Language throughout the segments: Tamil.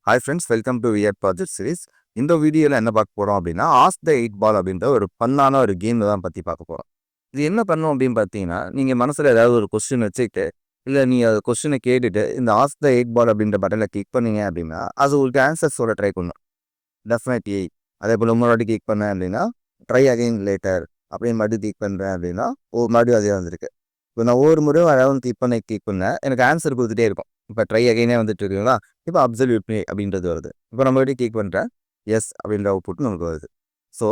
Hi friends, welcome to wear project series. இந்த வீடியோவில் என்ன பார்க்க போகிறோம் அப்படின்னா, ஆஸ்க் த 8 பால் அப்படின்ற ஒரு ஃபன்னான ஒரு கேம் தான் பற்றி பார்க்க போகிறோம். இது என்ன பண்ணும் அப்படின்னு பார்த்தீங்கன்னா, நீங்கள் மனசில் ஏதாவது ஒரு கொஸ்டின் வச்சுக்கிட்டு, இல்லை நீங்கள் அது கொஸ்டினை கேட்டுட்டு இந்த ஆஸ்க் த 8 பால் அப்படின்ற பட்டனில் கிளிக் பண்ணீங்க அப்படின்னா, அது உங்களுக்கு ஆன்சர் சொல்ல ட்ரை பண்ணும். டெஃபினெட்லி. அதே போல் இன்னொரு வாட்டி கிளிக் பண்ணேன் அப்படின்னா, ட்ரை அகைன் லேட்டர் அப்படின்னு மறுபடியும் கிளிக் பண்ணுறேன் அப்படின்னா, மறுபடியும் அதே வந்திருக்கு. இப்போ நான் ஒவ்வொரு முறையும் அதாவது கிளிக் பண்ணேன் எனக்கு ஆன்சர் கொடுத்துட்டே இருக்கும். இப்போ ட்ரை அகைனே வந்துட்டு இருக்குங்களா, இப்போ அப்சல்யூட்லி அப்படின்றது வருது. இப்போ நம்ம எப்படி கிளிக் பண்ணுறேன், எஸ் அப்படின்ற அவுட்புட் நமக்கு வருது. ஸோ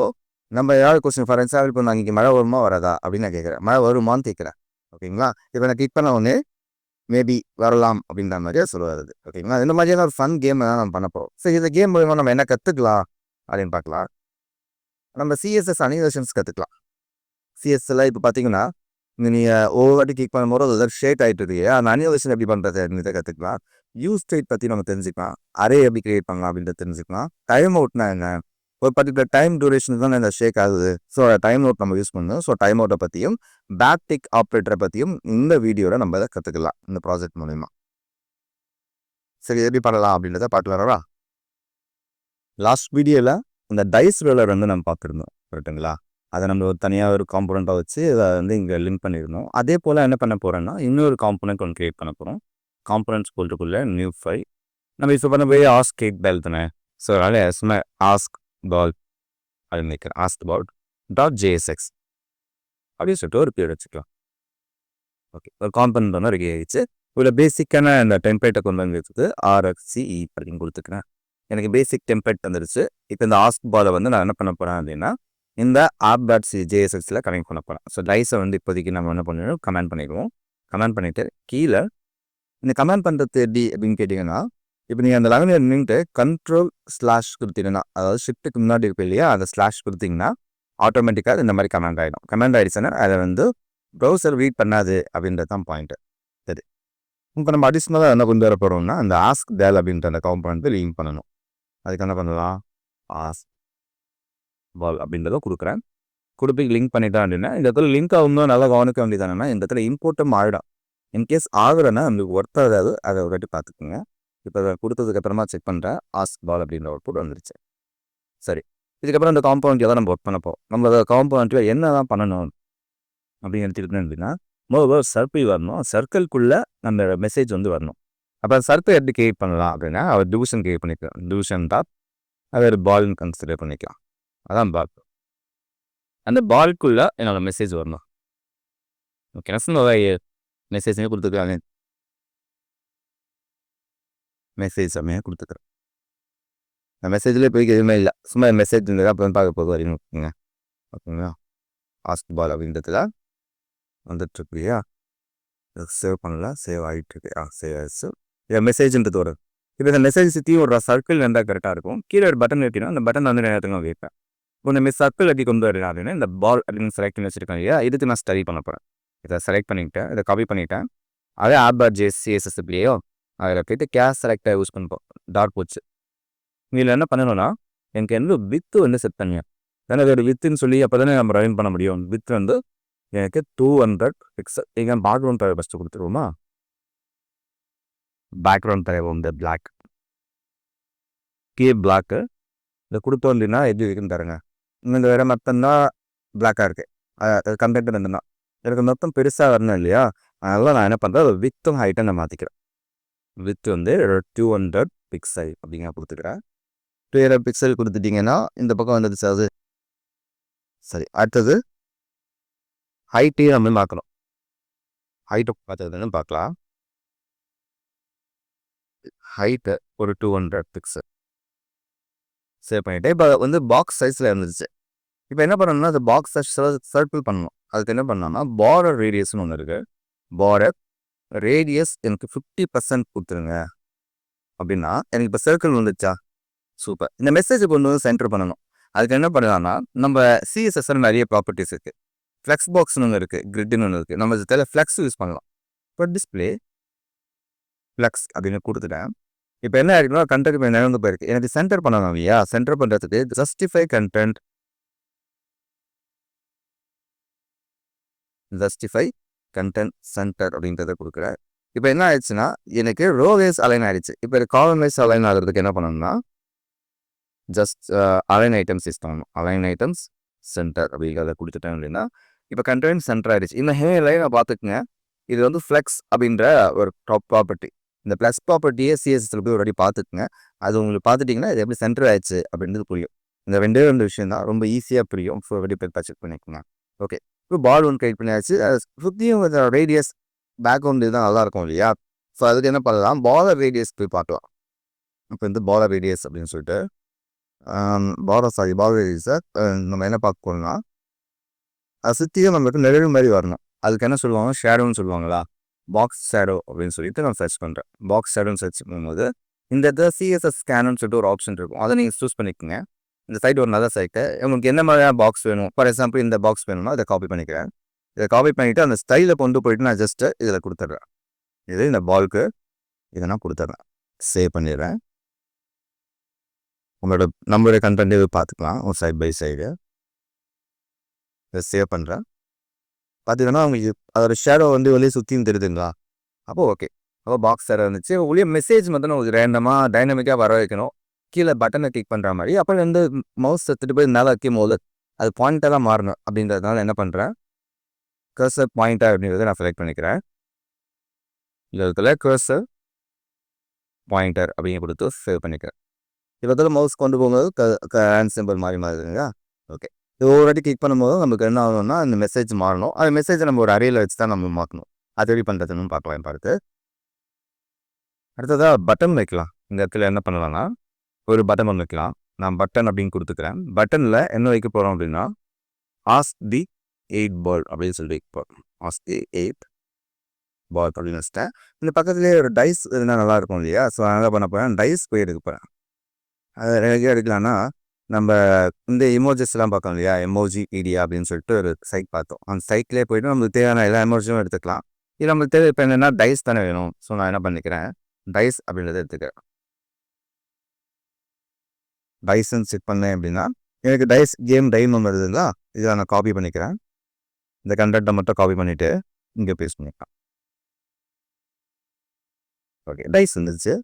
நம்ம ஏதாவது கொஸ்டின் ஃபார் எக்ஸாம்பிள் இப்போ நான் இங்கே மழை வருமா வராதா அப்படின்னு நான் கேட்குறேன், மழை வருமானு கேட்குறேன். ஓகேங்களா, இப்போ நான் கிளிக் பண்ண உடனே மேபி வரலாம் அப்படின்ற மாதிரியே சொல்லுவாரு. ஓகேங்களா, இந்த மாதிரியான ஒரு ஃபன் கேம் தான் நம்ம பண்ண போகிறோம். ஸோ இந்த கேம் மூலமாக நம்ம என்ன கற்றுக்கலாம் அப்படின்னு பார்க்கலாம். நம்ம சிஎஸ்எஸ் அனிமேஷன்ஸ் கற்றுக்கலாம். சிஎஸ்எஸ்ல இப்போ பார்த்தீங்கன்னா, நீங்கள் ஒவ்வொரு வாட்டி கிளிக் பண்ணும்போது அது ஷேட் ஆகிட்டு இருக்கு. அந்த அனிமேஷன் எப்படி பண்ணுறது அப்படின்றத கற்றுக்கலாம். யூஸ் ஸ்டேட் பற்றி நம்ம தெரிஞ்சுக்கலாம். அரே எப்படி கிரியேட் பண்ணலாம் அப்படின்றத தெரிஞ்சுக்கலாம். டைம் அவுட்னா என்ன, ஒரு பர்டிகுலர் டைம் டியூரேஷன் தான் இந்த ஷேக் ஆகுது. ஸோ டைம் அவுட் நம்ம யூஸ் பண்ணணும். ஸோ டைம் அவுட்டை பற்றியும் பேக் டிக் ஆப்ரேட்டரை பற்றியும் இந்த வீடியோவில் நம்ம இதை கற்றுக்கலாம் இந்த ப்ராஜெக்ட் மூலிமா. சரி, எப்படி பண்ணலாம் அப்படின்றத பார்த்து வரவா. லாஸ்ட் வீடியோவில் இந்த டைஸ் ரோலர் வந்து நம்ம பார்த்துருந்தோம் கரெக்டுங்களா. அதை நம்ம ஒரு தனியாக ஒரு காம்பனண்ட்டாக வச்சு அதை வந்து இங்கே லிங்க் பண்ணியிருந்தோம். அதே போல் என்ன பண்ண போகிறோன்னா, இன்னொரு காம்பனண்ட் ஒன்று கிரியேட் பண்ண போகிறோம். காம்பனண்ட்ஸ் போல்ட்டுக்குள்ளே நியூ ஃபைல் நம்ம இப்போ பண்ண போய் ஆஸ்க் 8 பால் தானே. ஸோ அதனால் சும்மா ஆஸ்க் பால் அப்படின்னு நினைக்கிறேன். ஆஸ்க் பால் .jsx அப்படின்னு சொல்லிட்டு ஒரு பேர் வச்சுக்கலாம். ஓகே, ஒரு காம்பனண்ட் வந்து ரெடி ஆகிடுச்சு. இவ்வளோ பேசிக்கான இந்த டெம்ப்ளேட்டை கொண்டு வந்து வச்சுட்டு RFCE அப்படின்னு கொடுத்துக்கிறேன். எனக்கு பேசிக் டெம்ப்ளேட் வந்துடுச்சு. இப்போ இந்த ஆஸ்க் பாலை வந்து நான் என்ன பண்ண போகிறேன் அப்படின்னா, இந்த app.jsxல கனெக்ட் பண்ண போகிறேன். ஸோ டைஸை வந்து இப்போதைக்கு நம்ம என்ன பண்ணிடுவோம், கமெண்ட் பண்ணிடுவோம். கமெண்ட் பண்ணிவிட்டு கீழே இந்த கமெண்ட் பண்ணுறது எப்படி அப்படின்னு கேட்டிங்கன்னா, இப்போ நீங்கள் அந்த லைனில் நின்றுட்டு Ctrl// கொடுத்தீங்கன்னா, அதாவது ஷிஃப்ட்டுக்கு முன்னாடி இருக்கு இல்லையா, அந்த ஸ்லாஷ் கொடுத்தீங்கன்னா ஆட்டோமேட்டிக்காக இந்த மாதிரி கமெண்ட் ஆகிடும். கமெண்ட் ஆகிடுச்சுன்னா அதை வந்து ப்ரௌசர் ரீட் பண்ணாது அப்படின்றது தான் பாயிண்ட்டு. சரி, இப்போ நம்ம அடிஷ்னலாக என்ன கொண்டு வர போகிறோம்னா, அந்த ஆஸ்க் தேல் அப்படின்ற அந்த காம்பனண்ட் லிங்க் பண்ணணும். அதுக்கு என்ன பண்ணலாம், ஆஸ்க் பால் அப்படின்றத கொடுக்குறேன். கொடுத்து லிங்க் பண்ணிட்டேன் அப்படின்னா, இந்த இடத்துல லிங்க் ஆகும்போது நல்லா கவனிக்க வேண்டியதானேன்னா, இந்த இடத்துல இம்போர்ட்டும் ஆகிடும். இன்கேஸ் ஆகுறேன்னா நம்மளுக்கு ஒர்க் ஆகாது, அதை ஒரு வாட்டி பார்த்துக்குங்க. இப்போ அதை கொடுத்ததுக்கு அப்புறமா செக் பண்ணுறேன், ஆஸ்க் பால் அப்படின்ற ஒரு போட்டு வந்துருச்சு. சரி, இதுக்கப்புறம் இந்த காம்பவுண்ட்டில் தான் நம்ம ஒர்க் பண்ண போகிறோம். நம்ம அந்த காம்பவுண்ட்டில் என்ன தான் பண்ணணும் அப்படின்னு எடுத்துக்கிட்டோம் அப்படின்னா, முதல்ல சர்க்கிள் வரணும். சர்க்கிள்குள்ளே நம்ம மெசேஜ் வந்து வரணும். அப்போ சர்க்கிள் எப்படி கிரியேட் பண்ணலாம் அப்படின்னா, அவர் டிவிஷன் கிரியேட் பண்ணிக்கலாம். டிவிஷன் டாப் அதை ஒரு பால்னு கன்சிடர் பண்ணிக்கலாம். அதான் பால். அந்த பால்குள்ளே என்னோட மெசேஜ் வரணும். ஓகே, சும்மா மெசேஜ் கொடுத்துருக்காங்க. மெசேஜ் செம்மையாக கொடுத்துக்கிறேன். அந்த மெசேஜில் போய் எதுவுமே இல்லை, சும்மா மெசேஜ் இருந்தது அப்புறம் பார்க்க போகுது அப்படின்னு வச்சுக்கோங்க. ஓகேங்களா, ஆஸ்க் பால் அப்படின்றதுல வந்துட்டுருக்கு இல்லையா, சேவ் பண்ணல, சேவ் ஆகிட்டுருக்கு. சேவ் ஆகிடுச்சு. இதை மெசேஜ்ன்றது வரும். இப்போ இந்த மெசேஜ் சுற்றியும் ஒரு சர்க்கிள் இருந்தால் கரெக்டாக இருக்கும். கீழே ஒரு பட்டன் வைக்கணும். அந்த பட்டன் வந்து நேரத்துக்கு வைப்பேன். இப்போ இந்த சர்க்கிள் எப்படி கொண்டு வரேன் அப்படின்னா, இந்த பால் அப்படின்னு செலக்ட் பண்ணி வச்சுருக்கேன் இல்லையா, இதுக்கு நான் ஸ்டடி பண்ண போகிறேன். இதை செலக்ட் பண்ணிவிட்டேன், இதை காப்பி பண்ணிவிட்டேன். அதே app.jcs's இல்லையோ, அதில் போய்ட்டு கேஷ் செலக்டாக யூஸ் பண்ணுவோம். டாட் போச்சு. இதில் என்ன பண்ணணும்னா, எனக்கு எந்த வித்து வந்து செட் பண்ணுவேன். ஏன்னா அதோட வித்துன்னு சொல்லி அப்போ தானே நம்ம ரன் பண்ண முடியும். வித் வந்து எனக்கு 200 பிக்சல். நீங்கள் பேக்ரவுண்ட் தேவை ஃபஸ்ட்டு கொடுத்துருவோமா. பேக்ரவுண்ட் தேவை வந்து பிளாக், பிளாக்கு. இதை கொடுத்தோம் அப்படின்னா எப்படி இருக்குன்னு தருங்க. இந்த வேறு மொத்தம்தான் பிளாக்காக இருக்குது. அது கம்பேர் பண்ணா எனக்கு மொத்தம் பெருசாக வரணும் இல்லையா, அதனால் நான் என்ன பண்ணுறேன், வித்தும் ஹைட்டை நான் மாற்றிக்கிறேன். வித் வந்து 200 பிக்சல் அப்படிங்க கொடுத்துக்கிறேன். 200 பிக்சல் கொடுத்துட்டிங்கன்னா இந்த பக்கம் வந்துடுச்சு அது. சரி, அடுத்தது ஹைட்டையும் நம்ம பார்க்கணும். ஹைட்டை பார்த்ததுன்னு பார்க்கலாம். ஹைட்டு ஒரு 200 பிக்சல் சேவ் பண்ணிவிட்டு இப்போ வந்து பாக்ஸ் சைஸில் இருந்துச்சு. இப்போ என்ன பண்ணணும்னா, அந்த பாக்ஸ் சர்க்கிள் பண்ணணும். அதுக்கு என்ன பண்ணோம்னா, பார்டர் ரேடியஸ்னு ஒன்று இருக்குது. பார்டர் ரேடியஸ் எனக்கு 50% கொடுத்துருங்க அப்படின்னா எனக்கு இப்போ சர்க்கிள் வந்துச்சா, சூப்பர். இந்த மெசேஜை கொண்டு வந்து சென்டர் பண்ணணும். அதுக்கு என்ன பண்ணலாம்னா, நம்ம சிஎஸ்எஸ்ல நிறைய ப்ராப்பர்ட்டிஸ் இருக்குது. ஃப்ளெக்ஸ் பாக்ஸ்னு ஒன்று இருக்குது, கிரிட்னு ஒன்று இருக்குது. நம்ம இதில் ஃப்ளெக்ஸ் யூஸ் பண்ணலாம். இப்போ டிஸ்பிளே ஃப்ளெக்ஸ் அப்படின்னு கொடுத்துட்டேன். இப்போ என்ன ஆயிருக்குன்னா, கண்டென்ட் இப்போ நிலந்து போயிருக்கு. எனக்கு சென்டர் பண்ணணும் இல்லையா, சென்டர் பண்ணுறதுக்கு ஜஸ்டிஃபை கண்டென்ட் சென்டர் அப்படின்றத கொடுக்குறேன். இப்போ என்ன ஆயிடுச்சுன்னா எனக்கு ரோ வைஸ் அலைன் ஆயிடுச்சு. இப்போ காலம் வைஸ் அலைன் ஆகிறதுக்கு என்ன பண்ணணும்னா ஜஸ்ட் அலைன் ஐட்டம்ஸ் யூஸ் பண்ணணும். அலைன் ஐட்டம்ஸ் சென்டர் அப்படிங்கிறத கொடுத்துட்டேன் அப்படின்னா இப்போ கண்டென்ட் சென்டர் ஆயிடுச்சு. இந்த ஹே லைனை பார்த்துக்குங்க. இது வந்து ஃப்ளெக்ஸ் அப்படின்ற ஒரு டாப் ப்ராப்பர்ட்டி. இந்த ப்ளஸ் ப்ராப்பர்ட்டியே சிஎஸ்எஸ்ல போய் ஒரு வாட்டி பார்த்துக்குங்க. அது உங்களுக்கு பார்த்துட்டிங்கன்னா இது எப்படி சென்டர் ஆயிடுச்சு அப்படின்றது புரியும். இந்த ரெண்டே விஷயம் தான், ரொம்ப ஈஸியாக புரியும். ஸோ ரெடி பேர் செக் பண்ணிக்கோங்க. ஓகே, இப்போ பால் ஒன்று கிரியேட் பண்ணியாச்சு. சுற்றியும் கொஞ்சம் ரேடியஸ் பேக்ரவுண்ட் இதுதான் நல்லாயிருக்கும் இல்லையா? ஸோ அதுக்கு என்ன பண்ணலாம், பாலர் ரேடியஸ் போய் பார்க்கலாம். இப்போ வந்து பாலர் ரேடியஸ் அப்படின்னு சொல்லிட்டு பாலர் ரேடியஸை நம்ம என்ன பார்க்க போகணும்னா அது சுற்றியும் நம்மளுக்கு நிழல் மாதிரி வரணும். அதுக்கு என்ன சொல்லுவாங்க, ஷேடோன்னு சொல்லுவாங்களா, பாக்ஸ் ஷேடோ அப்படின்னு சொல்லிட்டு நான் சர்ச் பண்ணுறேன். பாக்ஸ் ஷேடோன்னு சர்ச் பண்ணும்போது இந்த இடத்துல சிஎஸ்எஸ் ஸ்கேனுன்னு சொல்லிட்டு ஒரு ஆப்ஷன் இருக்கும். அதை நீங்கள் சூஸ் பண்ணிக்கோங்க. இந்த சைட் ஒரு நல்ல சைட்டு. உங்களுக்கு என்ன மாதிரியான பாக்ஸ் வேணும், ஃபார் எக்ஸாம்பிள் இந்த பாக்ஸ் வேணும்னா இதை காப்பி பண்ணிக்கிறேன். இதை காப்பி பண்ணிவிட்டு அந்த ஸ்டைலை கொண்டு போயிட்டு நான் ஜஸ்ட்டு இதில் கொடுத்துட்றேன். இது இந்த பால்க்கு இதை நான் கொடுத்துட்றேன். சேவ் பண்ணிடுறேன். நம்மளுடைய கண்டென்ட் இது பார்த்துக்கலாம் ஒரு சைட் பை சைடு. இதை சேவ் பண்ணுறேன். பார்த்தீங்கன்னா உங்களுக்கு அதோட ஷேடோ வந்து வெளியே சுற்றியும் தெரியுதுங்களா? அப்போ ஓகே. அப்போ பாக்ஸ் ஷேடோ இருந்துச்சு. உள்ளே மெசேஜ் மட்டும் உங்களுக்கு ரேண்டமாக டைனமிக்காக வர வைக்கணும். கீழே பட்டனை கிளிக் பண்ணுற மாதிரி. அப்புறம் வந்து மவுஸ் எடுத்துகிட்டு போய் மேலே வைக்கும் போது அது பாயிண்டராக மாறணும். அப்படின்றதுனால என்ன பண்ணுறேன், கர்சர் பாயிண்டர் அப்படின்றத நான் செலக்ட் பண்ணிக்கிறேன். இதில் கர்சர் பாயிண்டர் அப்படிங்க கொடுத்து சேவ் பண்ணிக்கிறேன். இப்போ மவுஸ் கொண்டு போகும்போது ஹேண்ட் சிம்பிள் மாறி மாறுதுங்களா? ஓகே. இது ஒரு வாட்டி கிளிக் பண்ணும்போது நமக்கு என்ன ஆகணும்னா அந்த மெசேஜ் மாறணும். அந்த மெசேஜை நம்ம ஒரு அறையில் வச்சு தான் நம்ம மாற்றணும். அது எப்படி பண்ணுறதுன்னு பார்க்கலாம். பார்த்து அடுத்ததாக பட்டன் வைக்கலாம். இந்த இடத்துல என்ன பண்ணலாம்னா ஒரு பட்டன் ஒன்று வைக்கலாம். நான் பட்டன் அப்படின்னு கொடுத்துக்கிறேன். பட்டனில் என்ன வைக்க போகிறோம் அப்படின்னா ஆஸ்க் தி 8 பால் அப்படின்னு சொல்லி வைக்க போகிறோம். ஆஸ்க் தி 8 பால் அப்படின்னு வச்சுட்டேன். இந்த பக்கத்துலேயே ஒரு டைஸ் இருந்தால் நல்லாயிருக்கும் இல்லையா? ஸோ என்ன பண்ண போகிறேன், டைஸ் போய் எடுக்க போகிறேன். அதை ரெடியாக எடுக்கலான்னா நம்ம இந்த எமோஜிஸ்லாம் பார்க்கோம் இல்லையா, எமோஜி பீடியா அப்படின்னு சொல்லிட்டு ஒரு சைட் பார்த்தோம். அந்த சைட்லேயே போய்ட்டு நம்மளுக்கு தேவையான எல்லா எமோஜியும் எடுத்துக்கலாம். இது நம்மளுக்கு தேவை இப்போ என்னென்னா டைஸ் தானே வேணும். ஸோ நான் என்ன பண்ணிக்கிறேன், டைஸ் அப்படின்றத எடுத்துக்கிறேன். டைஸ்ன்னு செக் பண்ணேன் அப்படின்னா எனக்கு டைஸ் கேம் டைம் வருதுங்களா, இதை நான் காப்பி பண்ணிக்கிறேன். இந்த கண்டென்ட்டை மட்டும் காப்பி பண்ணிவிட்டு இங்கே பேஸ்ட் பண்ணிக்கலாம். ஓகே, டைஸ் இருந்துச்சு.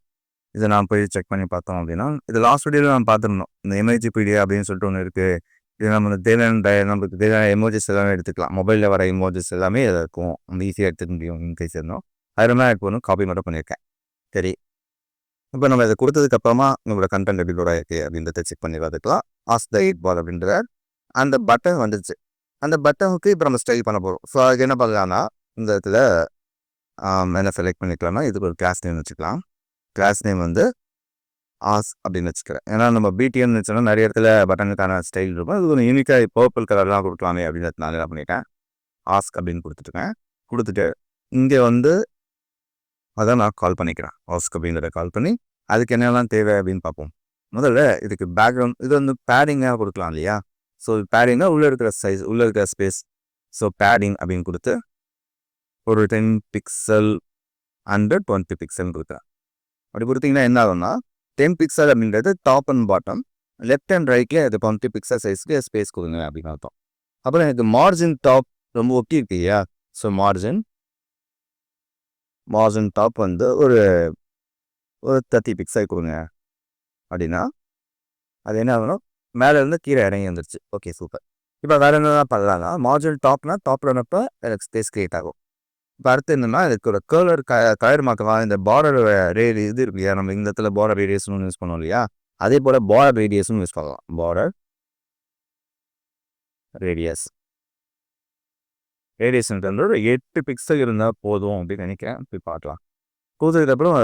இதை நான் போய் செக் பண்ணி பார்த்தோம் அப்படின்னா இது லாஸ்ட் வீடியோவில் நான் பார்த்துருந்தோம். இந்த எம்ஐஜி பீடியா அப்படின்னு சொல்லிட்டு ஒன்று இருக்குது. இது நம்ம தேவையான நம்மளுக்கு தேவையான எமோஜிஸ் எல்லாமே எடுத்துக்கலாம். மொபைலில் வர எமோஜிஸ் எல்லாமே இதில் இருக்கும். நம்ம ஈஸியாக எடுத்துக்க முடியும். இன்கேஸ் இருந்தோம் அதில் தான் எனக்கு ஒன்று காப்பி மட்டும் பண்ணியிருக்கேன். சரி, இப்போ நம்ம இதை கொடுத்ததுக்கப்புறமா நம்மளோட கண்டென்ட் எப்படி லோட் ஆயிருக்கு அப்படின்றத செக் பண்ணி பார்த்துக்கலாம். ஆஸ்க் தி 8 பால் அப்படின்ற அந்த பட்டன் வந்துச்சு. அந்த பட்டனுக்கு இப்போ நம்ம ஸ்டைல் பண்ண போகிறோம். ஸோ அதுக்கு என்ன பண்ணலாம்னா இந்த இடத்துல என்ன செலக்ட் பண்ணிக்கலாம்னா இதுக்கு ஒரு கிளாஸ் நேம் வச்சுக்கலாம். கிளாஸ் நேம் வந்து ஆஸ் அப்படின்னு வச்சுக்கிறேன். ஏன்னா நம்ம பிடிஎம்னு வச்சோன்னா நிறைய இடத்துல பட்டனுக்கான ஸ்டைல் இருக்கும். அது கொஞ்சம் யூனிக்காக பர்பிள் கலர்லாம் கொடுக்கலாமே அப்படின்றதுனால என்ன பண்ணிட்டேன், ஆஸ்க் அப்படின்னு கொடுத்துட்டுருக்கேன். கொடுத்துட்டு இங்கே வந்து அதான் நான் கால் பண்ணிக்கிறேன். ஆஸ்க் அப்படின்றத கால் பண்ணி அதுக்கு என்னெல்லாம் தேவை அப்படின்னு பார்ப்போம். முதல்ல இதுக்கு பேக்ரவுண்ட் இது வந்து பேடிங்காக கொடுக்கலாம் இல்லையா? ஸோ பேடிங்காக உள்ளே இருக்கிற சைஸ், உள்ளே இருக்கிற ஸ்பேஸ். ஸோ பேடிங் அப்படின்னு கொடுத்து ஒரு 10 பிக்சல் அண்ட் 20 பிக்சல் கொடுக்குறேன். அப்படி கொடுத்தீங்கன்னா என்ன ஆகும்னா 10 பிக்சல் அப்படின்றது top and bottom, left and ரைட்ல அது 20 பிக்சல் சைஸ்க்கு ஸ்பேஸ் கொடுங்க அப்படின்னு அர்த்தம். அப்புறம் எனக்கு மார்ஜின் டாப் ரொம்ப ஒட்டி இருக்கு இல்லையா? ஸோ மார்ஜின் டாப் வந்து ஒரு 30 பிக்சல் கொடுங்க அப்படின்னா அது என்ன ஆகணும், மேலே இருந்து கீழே இறங்கி வந்துருச்சு. Okay, super. இப்போ வேறு என்னென்ன பண்ணலாம்னா மார்ஜின் டாப்னா டாப்பில் இருந்தப்போ எனக்கு ஸ்பேஸ் கிரியேட் ஆகும். இப்போ அடுத்து என்னென்னா இதுக்கு ஒரு கலர் மாற்றலாம். இந்த பார்டர் இது இருக்கு இல்லையா, நம்ம இந்த இடத்துல பார்டர் ரேடியஸ்னு யூஸ் பண்ணோம் இல்லையா, அதே போல் பார்டர் ரேடியஸ்னு யூஸ் பண்ணலாம். பார்டர் ரேடியஸ்ன்றது ஒரு 8 பிக்சல் இருந்தால் போதும் அப்படின்னு நினைக்கிறேன். போய் பார்க்கலாம். கொடுத்ததுக்கப்புறம்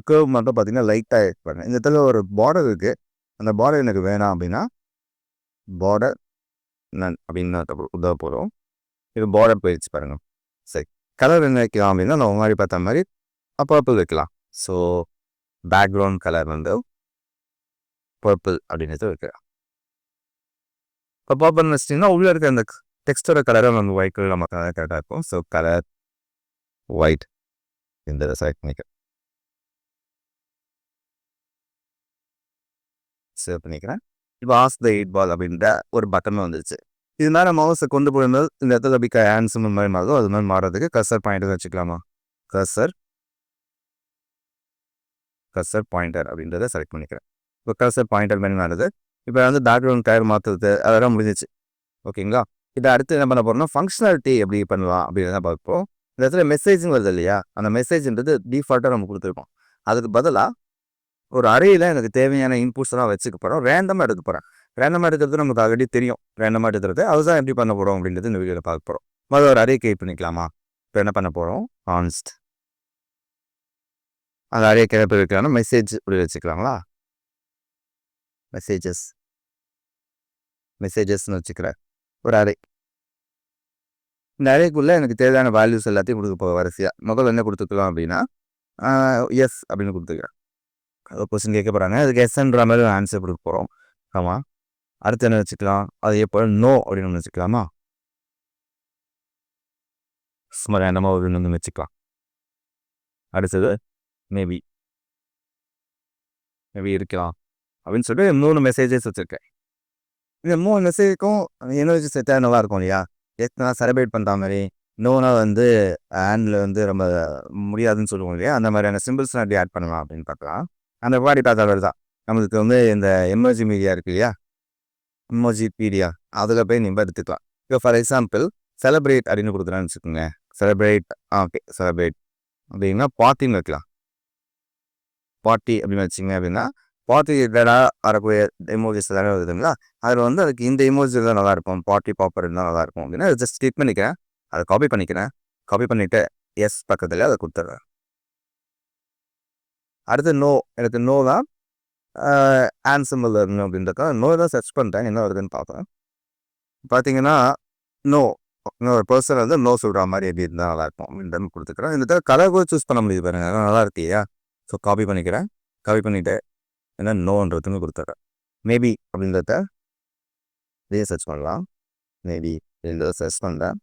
கர்வ் மட்டும் பார்த்தீங்கன்னா லைட்டாக ஆட் பண்ணேன். இந்த இடத்துல ஒரு பார்டர் இருக்குது. அந்த பார்டர் எனக்கு வேணாம் அப்படின்னா பார்டர் நன் அப்படின்னு உதவ போகிறோம். இது பார்டர் போயிடுச்சு பாருங்கள். சரி, கலர் என்ன வைக்கலாம் அப்படின்னா நம்ம மாதிரி பார்த்த மாதிரி பர்பிள் வைக்கலாம். ஸோ பேக்ரவுண்ட் கலர் வந்து பர்பிள் அப்படின்றது வைக்கலாம். இப்போ பர்பிள் வச்சிட்டிங்கன்னா உள்ளே இருக்க அந்த டெக்ஸ்டோட கலரை நம்ம ஒயிட் கலர் நம்ம கரெக்டாக இருக்கும். ஸோ கலர் ஒயிட் இந்த செலக்ட் பண்ணிக்கிறேன். சேவ் பண்ணிக்கிறேன். இப்போ ஆஸ்க் தி 8 பால் அப்படின்ற ஒரு பட்டன் வந்துருச்சு. இது மேலே மவுஸை கொண்டு போயிருந்தது இந்த இடத்துல அப்படி ஹேண்ட்ஸும் மாதிரி மாறும். அது மாதிரி மாறுறதுக்கு கர்சர் பாயிண்ட் வச்சுக்கலாமா? கர்சர் கர்சர் பாயிண்டர் அப்படின்றத செலக்ட் பண்ணிக்கிறேன். இப்போ கர்சர் பாயிண்டர் மெனு வருது. இப்போ வந்து பேக்ரவுண்ட் கலர் மாற்றுறது அதெல்லாம் முடிஞ்சிச்சு. ஓகேங்களா? இதை அடுத்து என்ன பண்ண போகிறோம்னா ஃபங்க்ஷனாலிட்டி எப்படி பண்ணலாம் அப்படின்னு பார்ப்போம். இந்த இடத்துல மெசேஜும் வருது இல்லையா? அந்த மெசேஜ்ன்றது டிஃபால்ட்டாக நம்ம கொடுத்துருக்கோம். அதுக்கு பதிலாக ஒரு அரேயில் எனக்கு தேவையான இன்புட்ஸ்லாம் வச்சுக்க போகிறோம். ரேண்டமாக எடுக்க போகிறேன். ரேண்டமாக எடுக்கிறது நமக்கு ஆல்ரெடி தெரியும். ரேண்டமாக எடுக்கிறது அதுதான் எப்படி பண்ண போகிறோம் அப்படின்றது இந்த வீடியோவில் பார்க்க போகிறோம். முதல்ல ஒரு அரே கிரியேட் பண்ணிக்கலாமா? இப்போ என்ன பண்ண போகிறோம்? கான்ஸ்ட் அந்த அரே கிரியேட் பண்ணிருக்கான மெசேஜ் இப்படி வச்சுக்கலாங்களா? மெசேஜஸ்ன்னு வச்சுக்கிறேன் ஒரு அரே. இந்த அரேக்குள்ளே எனக்கு தேவையான வேல்யூஸ் எல்லாத்தையும் கொடுக்க போக வரிசையாக முதல்ல என்ன கொடுத்துக்கலாம் அப்படின்னா எஸ் அப்படின்னு கொடுத்துக்கிறேன். கொஸ்டின் கேட்க போகிறாங்க. அதுக்கு எஸ்ன்ற மாதிரி ஆன்சர் கொடுக்க போகிறோம். ஆமாம். அடுத்து என்ன வச்சுக்கலாம்? அது எப்போ நோ அப்படின்னு வச்சுக்கலாமா? சும்மா ரேண்டமாக ஒரு வச்சுக்கலாம். அடுத்தது மேபி இருக்கலாம் அப்படின்னு சொல்லிட்டு 3 மெசேஜஸ் வச்சுருக்கேன். இந்த 3 மெசேஜுக்கும் எனர்ஜி செட்டாக நல்லா இருக்கும் இல்லையா? எஸ்னா செலிப்ரேட் பண்ணுற மாதிரி, நோனா வந்து ஹேண்டில் வந்து ரொம்ப முடியாதுன்னு சொல்லுவோம் இல்லையா? அந்த மாதிரியான சிம்பிள்ஸ்லாம் எப்படி ஆட் பண்ணலாம் அப்படின்னு பார்க்கலாம். அந்த மாதிரி பார்த்தாலும் தான் நம்மளுக்கு வந்து இந்த எமோஜி மீடியா இருக்குது இல்லையா? எமோஜி பீடியா அதில் போய் நம்ம எடுத்துக்கலாம். இப்போ ஃபார் எக்ஸாம்பிள் செலிப்ரேட் அப்படின்னு கொடுக்குறான்னு வச்சுக்கோங்க. செலிப்ரேட் ஓகே செலிப்ரேட் அப்படின்னா பார்ட்டின்னு வைக்கலாம். பார்ட்டி அப்படின்னு வச்சிங்க அப்படின்னா பார்ட்டி ரிலேட்டடாக வரக்கூடிய எமோஜிஸ் எல்லாமே வருதுங்களா? அதில் வந்து அதுக்கு இந்த எமோஜி தான் நல்லாயிருக்கும். பார்ட்டி பாப்பர் இருந்தால் நல்லாயிருக்கும் அப்படின்னா ஜஸ்ட் கிளிக் பண்ணிக்கிறேன். அதை காப்பி பண்ணிக்கிறேன். காப்பி பண்ணிவிட்டு எஸ் பக்கத்தில் அதை கொடுத்துட்றேன். அடுத்து நோ எனக்கு நோ தான் ஆன் சிம்பிள் வரணும் அப்படின்றத நோ தான் சர்ச் பண்ணிட்டேன். என்ன வருதுன்னு பார்ப்பேன். பார்த்தீங்கன்னா நோ இன்னொரு பர்சன் வந்து நோ சொல்கிற மாதிரி எப்படி இருந்தால் நல்லாயிருக்கும் அப்படின்றது கொடுத்துக்கிறேன். இந்த கலர் கூட சூஸ் பண்ண முடியுது பாருங்க. நல்லா இருக்கு இல்லையா? ஸோ காப்பி பண்ணிக்கிறேன். காப்பி பண்ணிவிட்டு என்ன நோன்றதுன்னு கொடுத்துட்றேன். மேபி அப்படின்றத இதே சர்ச் பண்ணலாம். மேபி இந்த சர்ச் பண்ணுறேன்.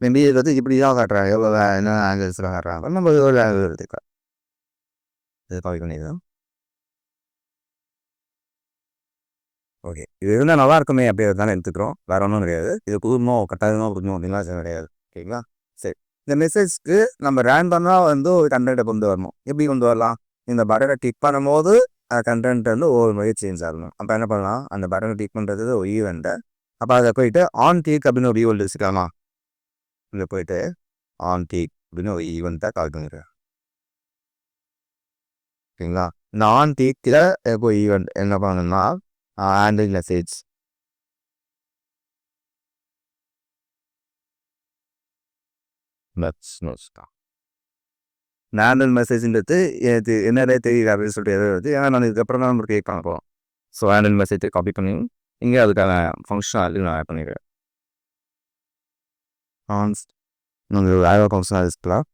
மேபி இது வந்து இப்படி தான் காட்டுறாங்க. எவ்வளோ என்ன ஆங்கிள்ஸில் காட்டுறாங்க. நம்ம ஒரு ஆங்கிள் எடுத்துக்கலாம். இது காப்பி பண்ணிடுறோம். ஓகே. இது இருந்தால் நல்லா இருக்குமே அப்படி தானே எடுத்துக்கிறோம். வேறு ஒன்றும் கிடையாது. இது புதுமோ கட்டாயமாக புதுமோ அப்படின்லாம் கிடையாது. ஓகேங்களா? சரி. இந்த மெசேஜ்க்கு நம்ம ரேண்டமாக வந்து ஒரு கண்டென்ட்டை கொண்டு வரணும். எப்படி கொண்டு வரலாம்? இந்த பட்டனை கிளிக் பண்ணும்போது கண்டென்ட் வந்து ஒவ்வொரு முறையும் சேஞ்ச் ஆகணும். அப்போ என்ன பண்ணலாம்? அந்த பட்டனை கிளிக் பண்ணுறது ஒரு ஈவெண்ட்டை. அப்போ அதை போயிட்டு ஆன் கிளிக் அப்படின்னு ஒரு ஈவெண்ட் வச்சுக்கலாமா? இங்கே போயிட்டு ஆன் கிளிக் அப்படின்னு ஒரு ஈவெண்ட்டை கால் பண்ணிடுறேன். ஓகேங்களா? இந்த ஆன் கிளிக்கில் இப்போ ஈவெண்ட் என்ன பண்ணணும்னா ஹேண்டில் மெசேஜ் ஹேண்டில் மெசேஜ்ன்றது எனக்கு என்னடே தெரியல அப்படின்னு சொல்லிட்டு எதாவது ஏன்னா நான் இதுக்கப்புறம் தான் நம்ம கிரியேட் பண்ண போகிறோம். ஸோ ஹேண்டில் மெசேஜை காப்பி பண்ணி இங்கே அதுக்கான ஃபங்க்ஷன் அது நான் ஆட் பண்ணிடுறேன். நீங்கள் வேறு ஃபங்க்ஷன் வச்சுக்கலாம்.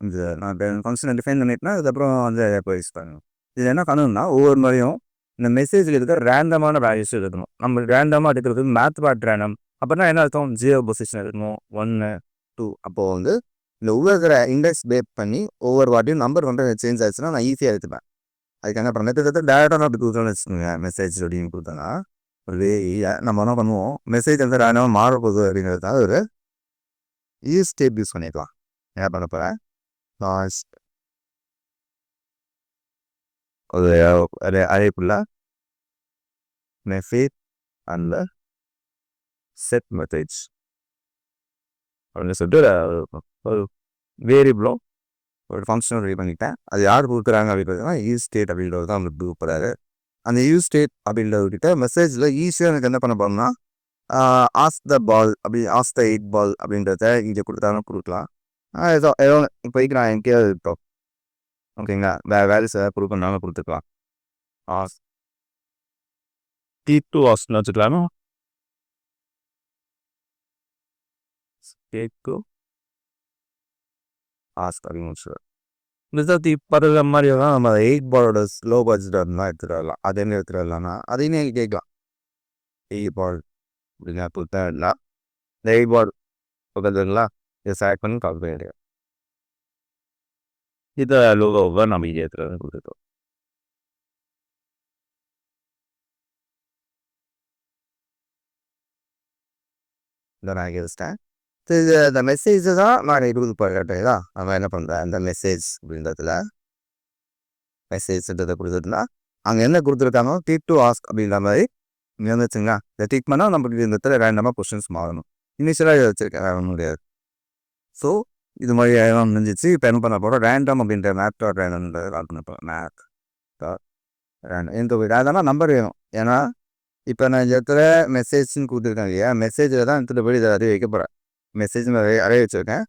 இந்த நான் ஃபங்க்ஷனை டிஃபைன் பண்ணிட்டேன்னா அதுக்கப்புறம் வந்து எப்போ யூஸ் பண்ணணும். இது என்ன பண்ணணும்னா ஒவ்வொரு முறையும் இந்த மெசேஜில் இருக்கிற ரேண்டமான வேல்யூஸ் எடுக்கணும். நம்ம ரேண்டமாக எடுக்கிறது மேத் பாட் ரேண்டம். அப்படின்னா என்ன அர்த்தம்? 0 பொசிஷன் எடுக்கணும், 1 2 அப்போது வந்து இந்த ஒவ்வொரு இண்டெக்ஸ் பேப் பண்ணி ஒவ்வொரு வாட்டியும் நம்பர் வந்து சேஞ்ச் ஆச்சுன்னா நான் ஈஸியாக எடுத்துப்பேன். அதுக்கு என்ன பண்ண மெத்தட் டேரெக்டாக நான் அப்படி கொடுத்தோன்னு வச்சுக்கோங்க. மெசேஜ் அப்படின்னு கொடுத்தோன்னா ஒரு நம்ம என்ன பண்ணுவோம்? மெசேஜ் வந்து ரேண்டமாக மாறப்போகுது அப்படிங்கிறதுக்காக ஒரு ஸ்டேப் யூஸ் பண்ணிக்கலாம். என்ன பண்ண போகிறேன்? லாஸ்ட் ஒரு அழைப்புள்ள மெசேஜ் அண்ட் செட் மெசேஜ் அப்படின்னு சொல்லிட்டு ஒரு வேரியபிளும் ஒரு ஃபங்க்ஷனும் ரெடி பண்ணிட்டேன். அது யார் கொடுக்குறாங்க அப்படின்றதுனா ஸ்டேட் அப்படின்றது தான் அவங்களுக்கு கொடுக்குறாரு. அந்த ஸ்டேட் அப்படின்றவர்கிட்ட மெசேஜில் ஈஸியாக எனக்கு என்ன பண்ண போகிறோம்னா ask the ball ask the 8 பால் அப்படின்றத இங்கே கொடுத்தாலும் கொடுக்கலாம். ஏதோ இப்போதைக்கு நான் எங்கேயாவது இருக்கோம். ஓகேங்களா? வேல்யூஸ் ஏதாவது கொடுக்கணும்னாலும் கொடுத்துக்கலாம். ஆஸ்க் T2 ஆஸ்க்னு வச்சுக்கலாமா? T2 ஆஸ்க் அப்படின்னு வச்சுக்கலாம். ரிசல்ட் இப்போ இருக்கிற மாதிரியெல்லாம் நம்ம 8 பாலோட ஸ்லோ பட்ஜெட் இருந்தால் எடுத்துகிட்டு வரலாம். அது என்ன எடுத்துகிட்டு வரலாம்னா அதையுமே கேட்கலாம். 8 பால் அப்படின்னா கொடுத்தா இல்லை இந்த 8 பால் பக்கத்துங்களா இதை செலக்ட் பண்ணி கால் பண்ணிடுறேன். இதை லோகோவை நம்ம இங்கே எடுத்துகிட்டு கொடுத்துட்டோம். இதை நான் இங்கே வச்சிட்டேன். அடுத்து இந்த மெசேஜ் தான் நான் 20 போயிட்டா நம்ம என்ன பண்ணுறேன் அந்த மெசேஜ் அப்படின்றதுல மெசேஜ்ன்றதை கொடுத்துட்டுனா அங்கே என்ன கொடுத்துருக்காங்க டிக் டு ஆஸ்க் அப்படின்ற மாதிரி இங்கே வந்துச்சுங்களா இதை டிக் பண்ணால் நம்மளுக்கு இந்த இடத்துல ரேண்டமாக கொஸ்டின்ஸ் மாறணும். இனிஷியலாக இதை வச்சுருக்கேன் வேற ஒன்றும் முடியாது. ஸோ இது மாதிரி முடிஞ்சிச்சு. இப்போ என்ன பண்ண போகிறோம் ரேண்டம் அப்படின்ற மேப் டாட் ரேண்டம் கால் பண்ண போகிறோம். மேப் டாட் ரேண்டம் இந்த ரேண்டமாக நம்பர் வேணும். ஏன்னா இப்போ நான் இந்த இடத்துல மெசேஜ்னு கொடுத்துருக்கேன் இல்லையா மெசேஜில் தான் எடுத்துகிட்டு போய் இதை அறிய வைக்க போகிறேன். மெசேஜ் அறைய வச்சுருக்கேன்.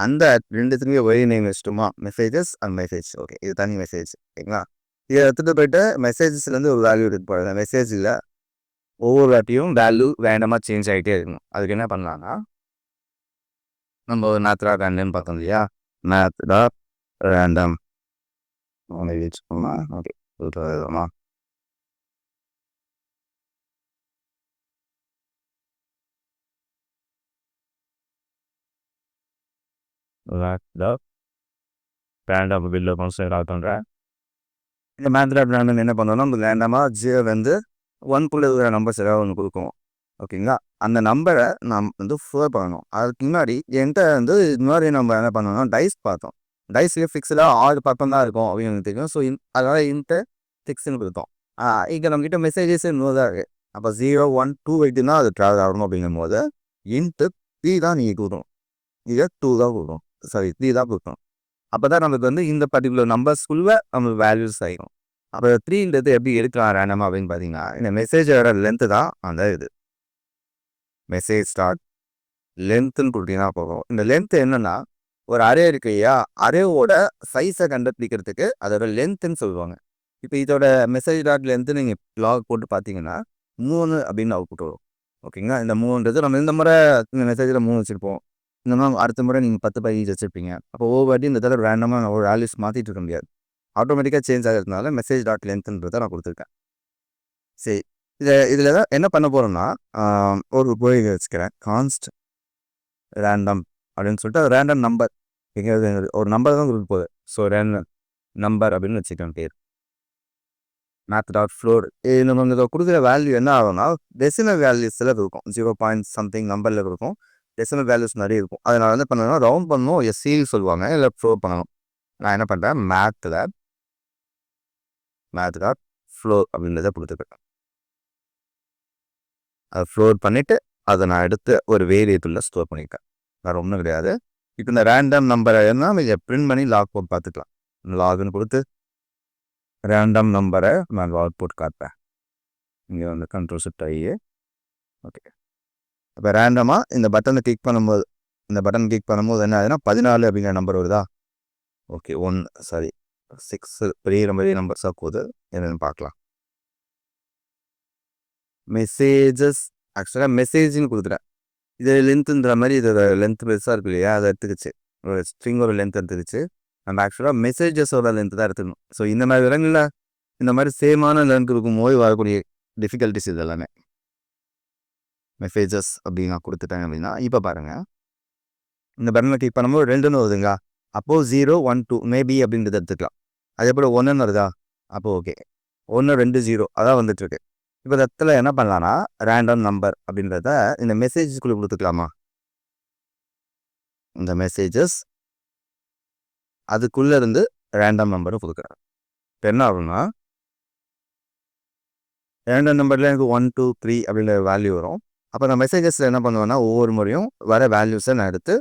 அந்த ரெண்டுத்துலேயே ஒரே நேம் வச்சுட்டுமா மெசேஜஸ் அண்ட் மெசேஜ். ஓகே இது தனி மெசேஜ் ஓகேங்களா. இதை எடுத்துகிட்டு போயிட்டு மெசேஜஸ்லேருந்து ஒரு வேல்யூ எடுத்து போகிறேன். மெசேஜில் ஒவ்வொரு வாட்டியும் வேல்யூ ரேண்டமாக சேஞ்ச் ஆகிட்டே இருக்கணும். அதுக்கு என்ன பண்ணலான்னா நம்ம ஒரு மேத்ரா ரேண்டம் பார்த்தோம் இல்லையா மேத்ரா ரேண்டம் வச்சுக்கோமா. ஓகே ரேண்டம் பில்ல கன்சிடர் ஆட் பண்ணுறேன். இந்த மேத்ரா ரேண்டம் என்ன பண்ணோம்னா நம்ம ரேண்டமாக ஜியோ வந்து 1 இருக்கிற நம்பர்ஸ் ஏதாவது ஒன்று கொடுக்கும் ஓகேங்களா. அந்த நம்பரை நாம் வந்து ஃபோர் பண்ணணும். அதுக்கு முன்னாடி என்கிட்ட வந்து இது மாதிரி நம்ம என்ன பண்ணோம்னா டைஸ் பார்த்தோம். டைஸ்லேயே ஃபிக்ஸ்டாக 6 பக்கம் தான் இருக்கும் அப்படின்னு தெரியும். ஸோ அதனால் இன்ட்டு 6ன்னு கொடுத்தோம். இங்கே நம்மக்கிட்ட மெசேஜஸ் இன்னும் தான் இருக்குது. அப்போ 0 1 2 8னா அது ட்ராவல் ஆகணும் அப்படிங்கும் போது இன்ட்டு 3 தான் நீங்கள் கொடுக்கணும். இதை 2 தான் கொடுக்கணும். சாரி 3 தான் கொடுக்கணும். அப்போ தான் நமக்கு வந்து இந்த பர்டிகுலர் நம்பர்ஸ்குள்ளே நம்மளுக்கு வேல்யூஸ் ஆகிடும். அப்போ 3ன்றது எப்படி எடுக்கலாம் ரேண்டமாக அப்படின்னு பார்த்தீங்கன்னா இந்த மெசேஜோட லென்த்து தான் அந்த இது மெசேஜ் ஸ்டார்ட் லென்த்துன்னு கொடுத்தீங்கன்னா போகும். இந்த லென்த்து என்னென்னா ஒரு அரே இருக்கு இல்லையா அரேவோட சைஸை கண்டுபிடிக்கிறதுக்கு அதோட லென்த்துன்னு சொல்லுவாங்க. இப்போ இதோட மெசேஜ் டாட் லென்த்து நீங்கள் லாக் போட்டு பார்த்தீங்கன்னா 3 அப்படின்னு அவுட்புட் வரும் ஓகேங்களா. இந்த 3ன்றது நம்ம இந்த முறை இந்த மெசேஜில் 3 வச்சுருப்போம். இந்த மாதிரி அடுத்த முறை நீங்கள் 10 15 வச்சுருப்பீங்க. அப்போ ஒவ்வொரு வாட்டி இந்த தடவை ரேண்டமாக ஒரு வேல்யூஸ் மாற்றிட்டு இருக்க முடியாது. ஆட்டோமேட்டிக்காக சேஞ்ச் ஆகிறதுனால மெசேஜ் டாட் லென்த்துன்றதை நான் கொடுத்துருக்கேன். சரி இதில் தான் என்ன பண்ண போகிறோம்னா ஒரு போய் வச்சுக்கிறேன் கான்ஸ்ட் ரேண்டம் அப்படின்னு சொல்லிட்டு ரேண்டம் நம்பர் எங்கேயாவது ஒரு நம்பர் தான் கொடுக்க போகுது. ஸோ ரேண்டம் நம்பர் அப்படின்னு வச்சுக்கிறேன் பேர் மேத் டாட் ஃப்ளோர். நம்ம இதை கொடுக்குற வேல்யூ என்ன ஆகும்னா டெசிமல் வேல்யூஸில் இருக்கும் 0 something நம்பரில் இருக்கும். டெசிமல் வேல்யூஸ் நிறைய இருக்கும். அதை நான் என்ன பண்ணணும்னா ரவுண்ட் பண்ணணும் எஸ்சின்னு சொல்லுவாங்க இல்லை ஃப்ளோர் பண்ணணும். நான் என்ன பண்ணுறேன் மேத் டாட் ஃப்ளோர் அப்படின்றத கொடுத்துருக்கேன். அதை ஃப்ளோர் பண்ணிவிட்டு அதை நான் எடுத்து ஒரு வேரியபிளில் ஸ்டோர் பண்ணியிருக்கேன். வேறு ஒன்றும் கிடையாது. இப்போ இந்த ரேண்டம் நம்பரை என்ன இதை பிரிண்ட் பண்ணி லாக் போட்டு பார்த்துக்கலாம். லாக்னு கொடுத்து ரேண்டம் நம்பரை நான் லாக் போட்டு காட்டுறேன். இங்கே வந்து கண்ட்ரோல் ஷிஃப்ட் ஆகி ஓகே. இப்போ ரேண்டமாக இந்த பட்டனை கிளிக் பண்ணும்போது என்ன ஆகுதுன்னா 14 அப்படிங்கிற நம்பர் வருதா. ஓகே 6 பெரிய நம்பர்ஸாக போகுது என்னென்னு பார்க்கலாம். மெசேஜஸ் ஆக்சுவலாக மெசேஜ்னு கொடுத்துட்டேன். இது லென்த்துன்ற மாதிரி இதோட லென்த் பெருசாக இருக்கு இல்லையா அதை எடுத்துக்கிச்சு. ஒரு ஸ்ட்ரிங்கோட லென்த் எடுத்துக்கிச்சு. நம்ம ஆக்சுவலாக மெசேஜஸோட லென்த் தான் எடுத்துக்கணும். ஸோ இந்த மாதிரி விலங்கில் இந்த மாதிரி சேமான லென்த் இருக்கும்போது வரக்கூடிய டிஃபிகல்ட்டிஸ் இது எல்லாமே. மெசேஜஸ் அப்படி நான் கொடுத்துட்டேன் அப்படின்னா இப்போ பாருங்கள் இந்த பட்டனை கிளிக் பண்ணும்போது 2ன்னு வருதுங்களா. அப்போது 0 1 2 மேபி அப்படின்றத எடுத்துக்கலாம். அதே போல் 1ன்னு வருதா. அப்போது ஓகே 1 2 0 அதான் வந்துட்டுருக்கு. இப்போ இந்த இடத்துல என்ன பண்ணலான்னா ரேண்டம் நம்பர் அப்படின்றத இந்த மெசேஜஸ்குள்ளே கொடுத்துக்கலாமா. இந்த மெசேஜஸ் அதுக்குள்ளே இருந்து ரேண்டம் நம்பரை கொடுக்குறேன். இப்போ என்ன ஆகும்னா ரேண்டம் நம்பரில் எனக்கு 1 2 3 அப்படின்ற வேல்யூ வரும். அப்போ நான் மெசேஜஸில் என்ன பண்ணுவேன்னா ஒவ்வொரு முறையும் வர வேல்யூஸை நான் எடுத்து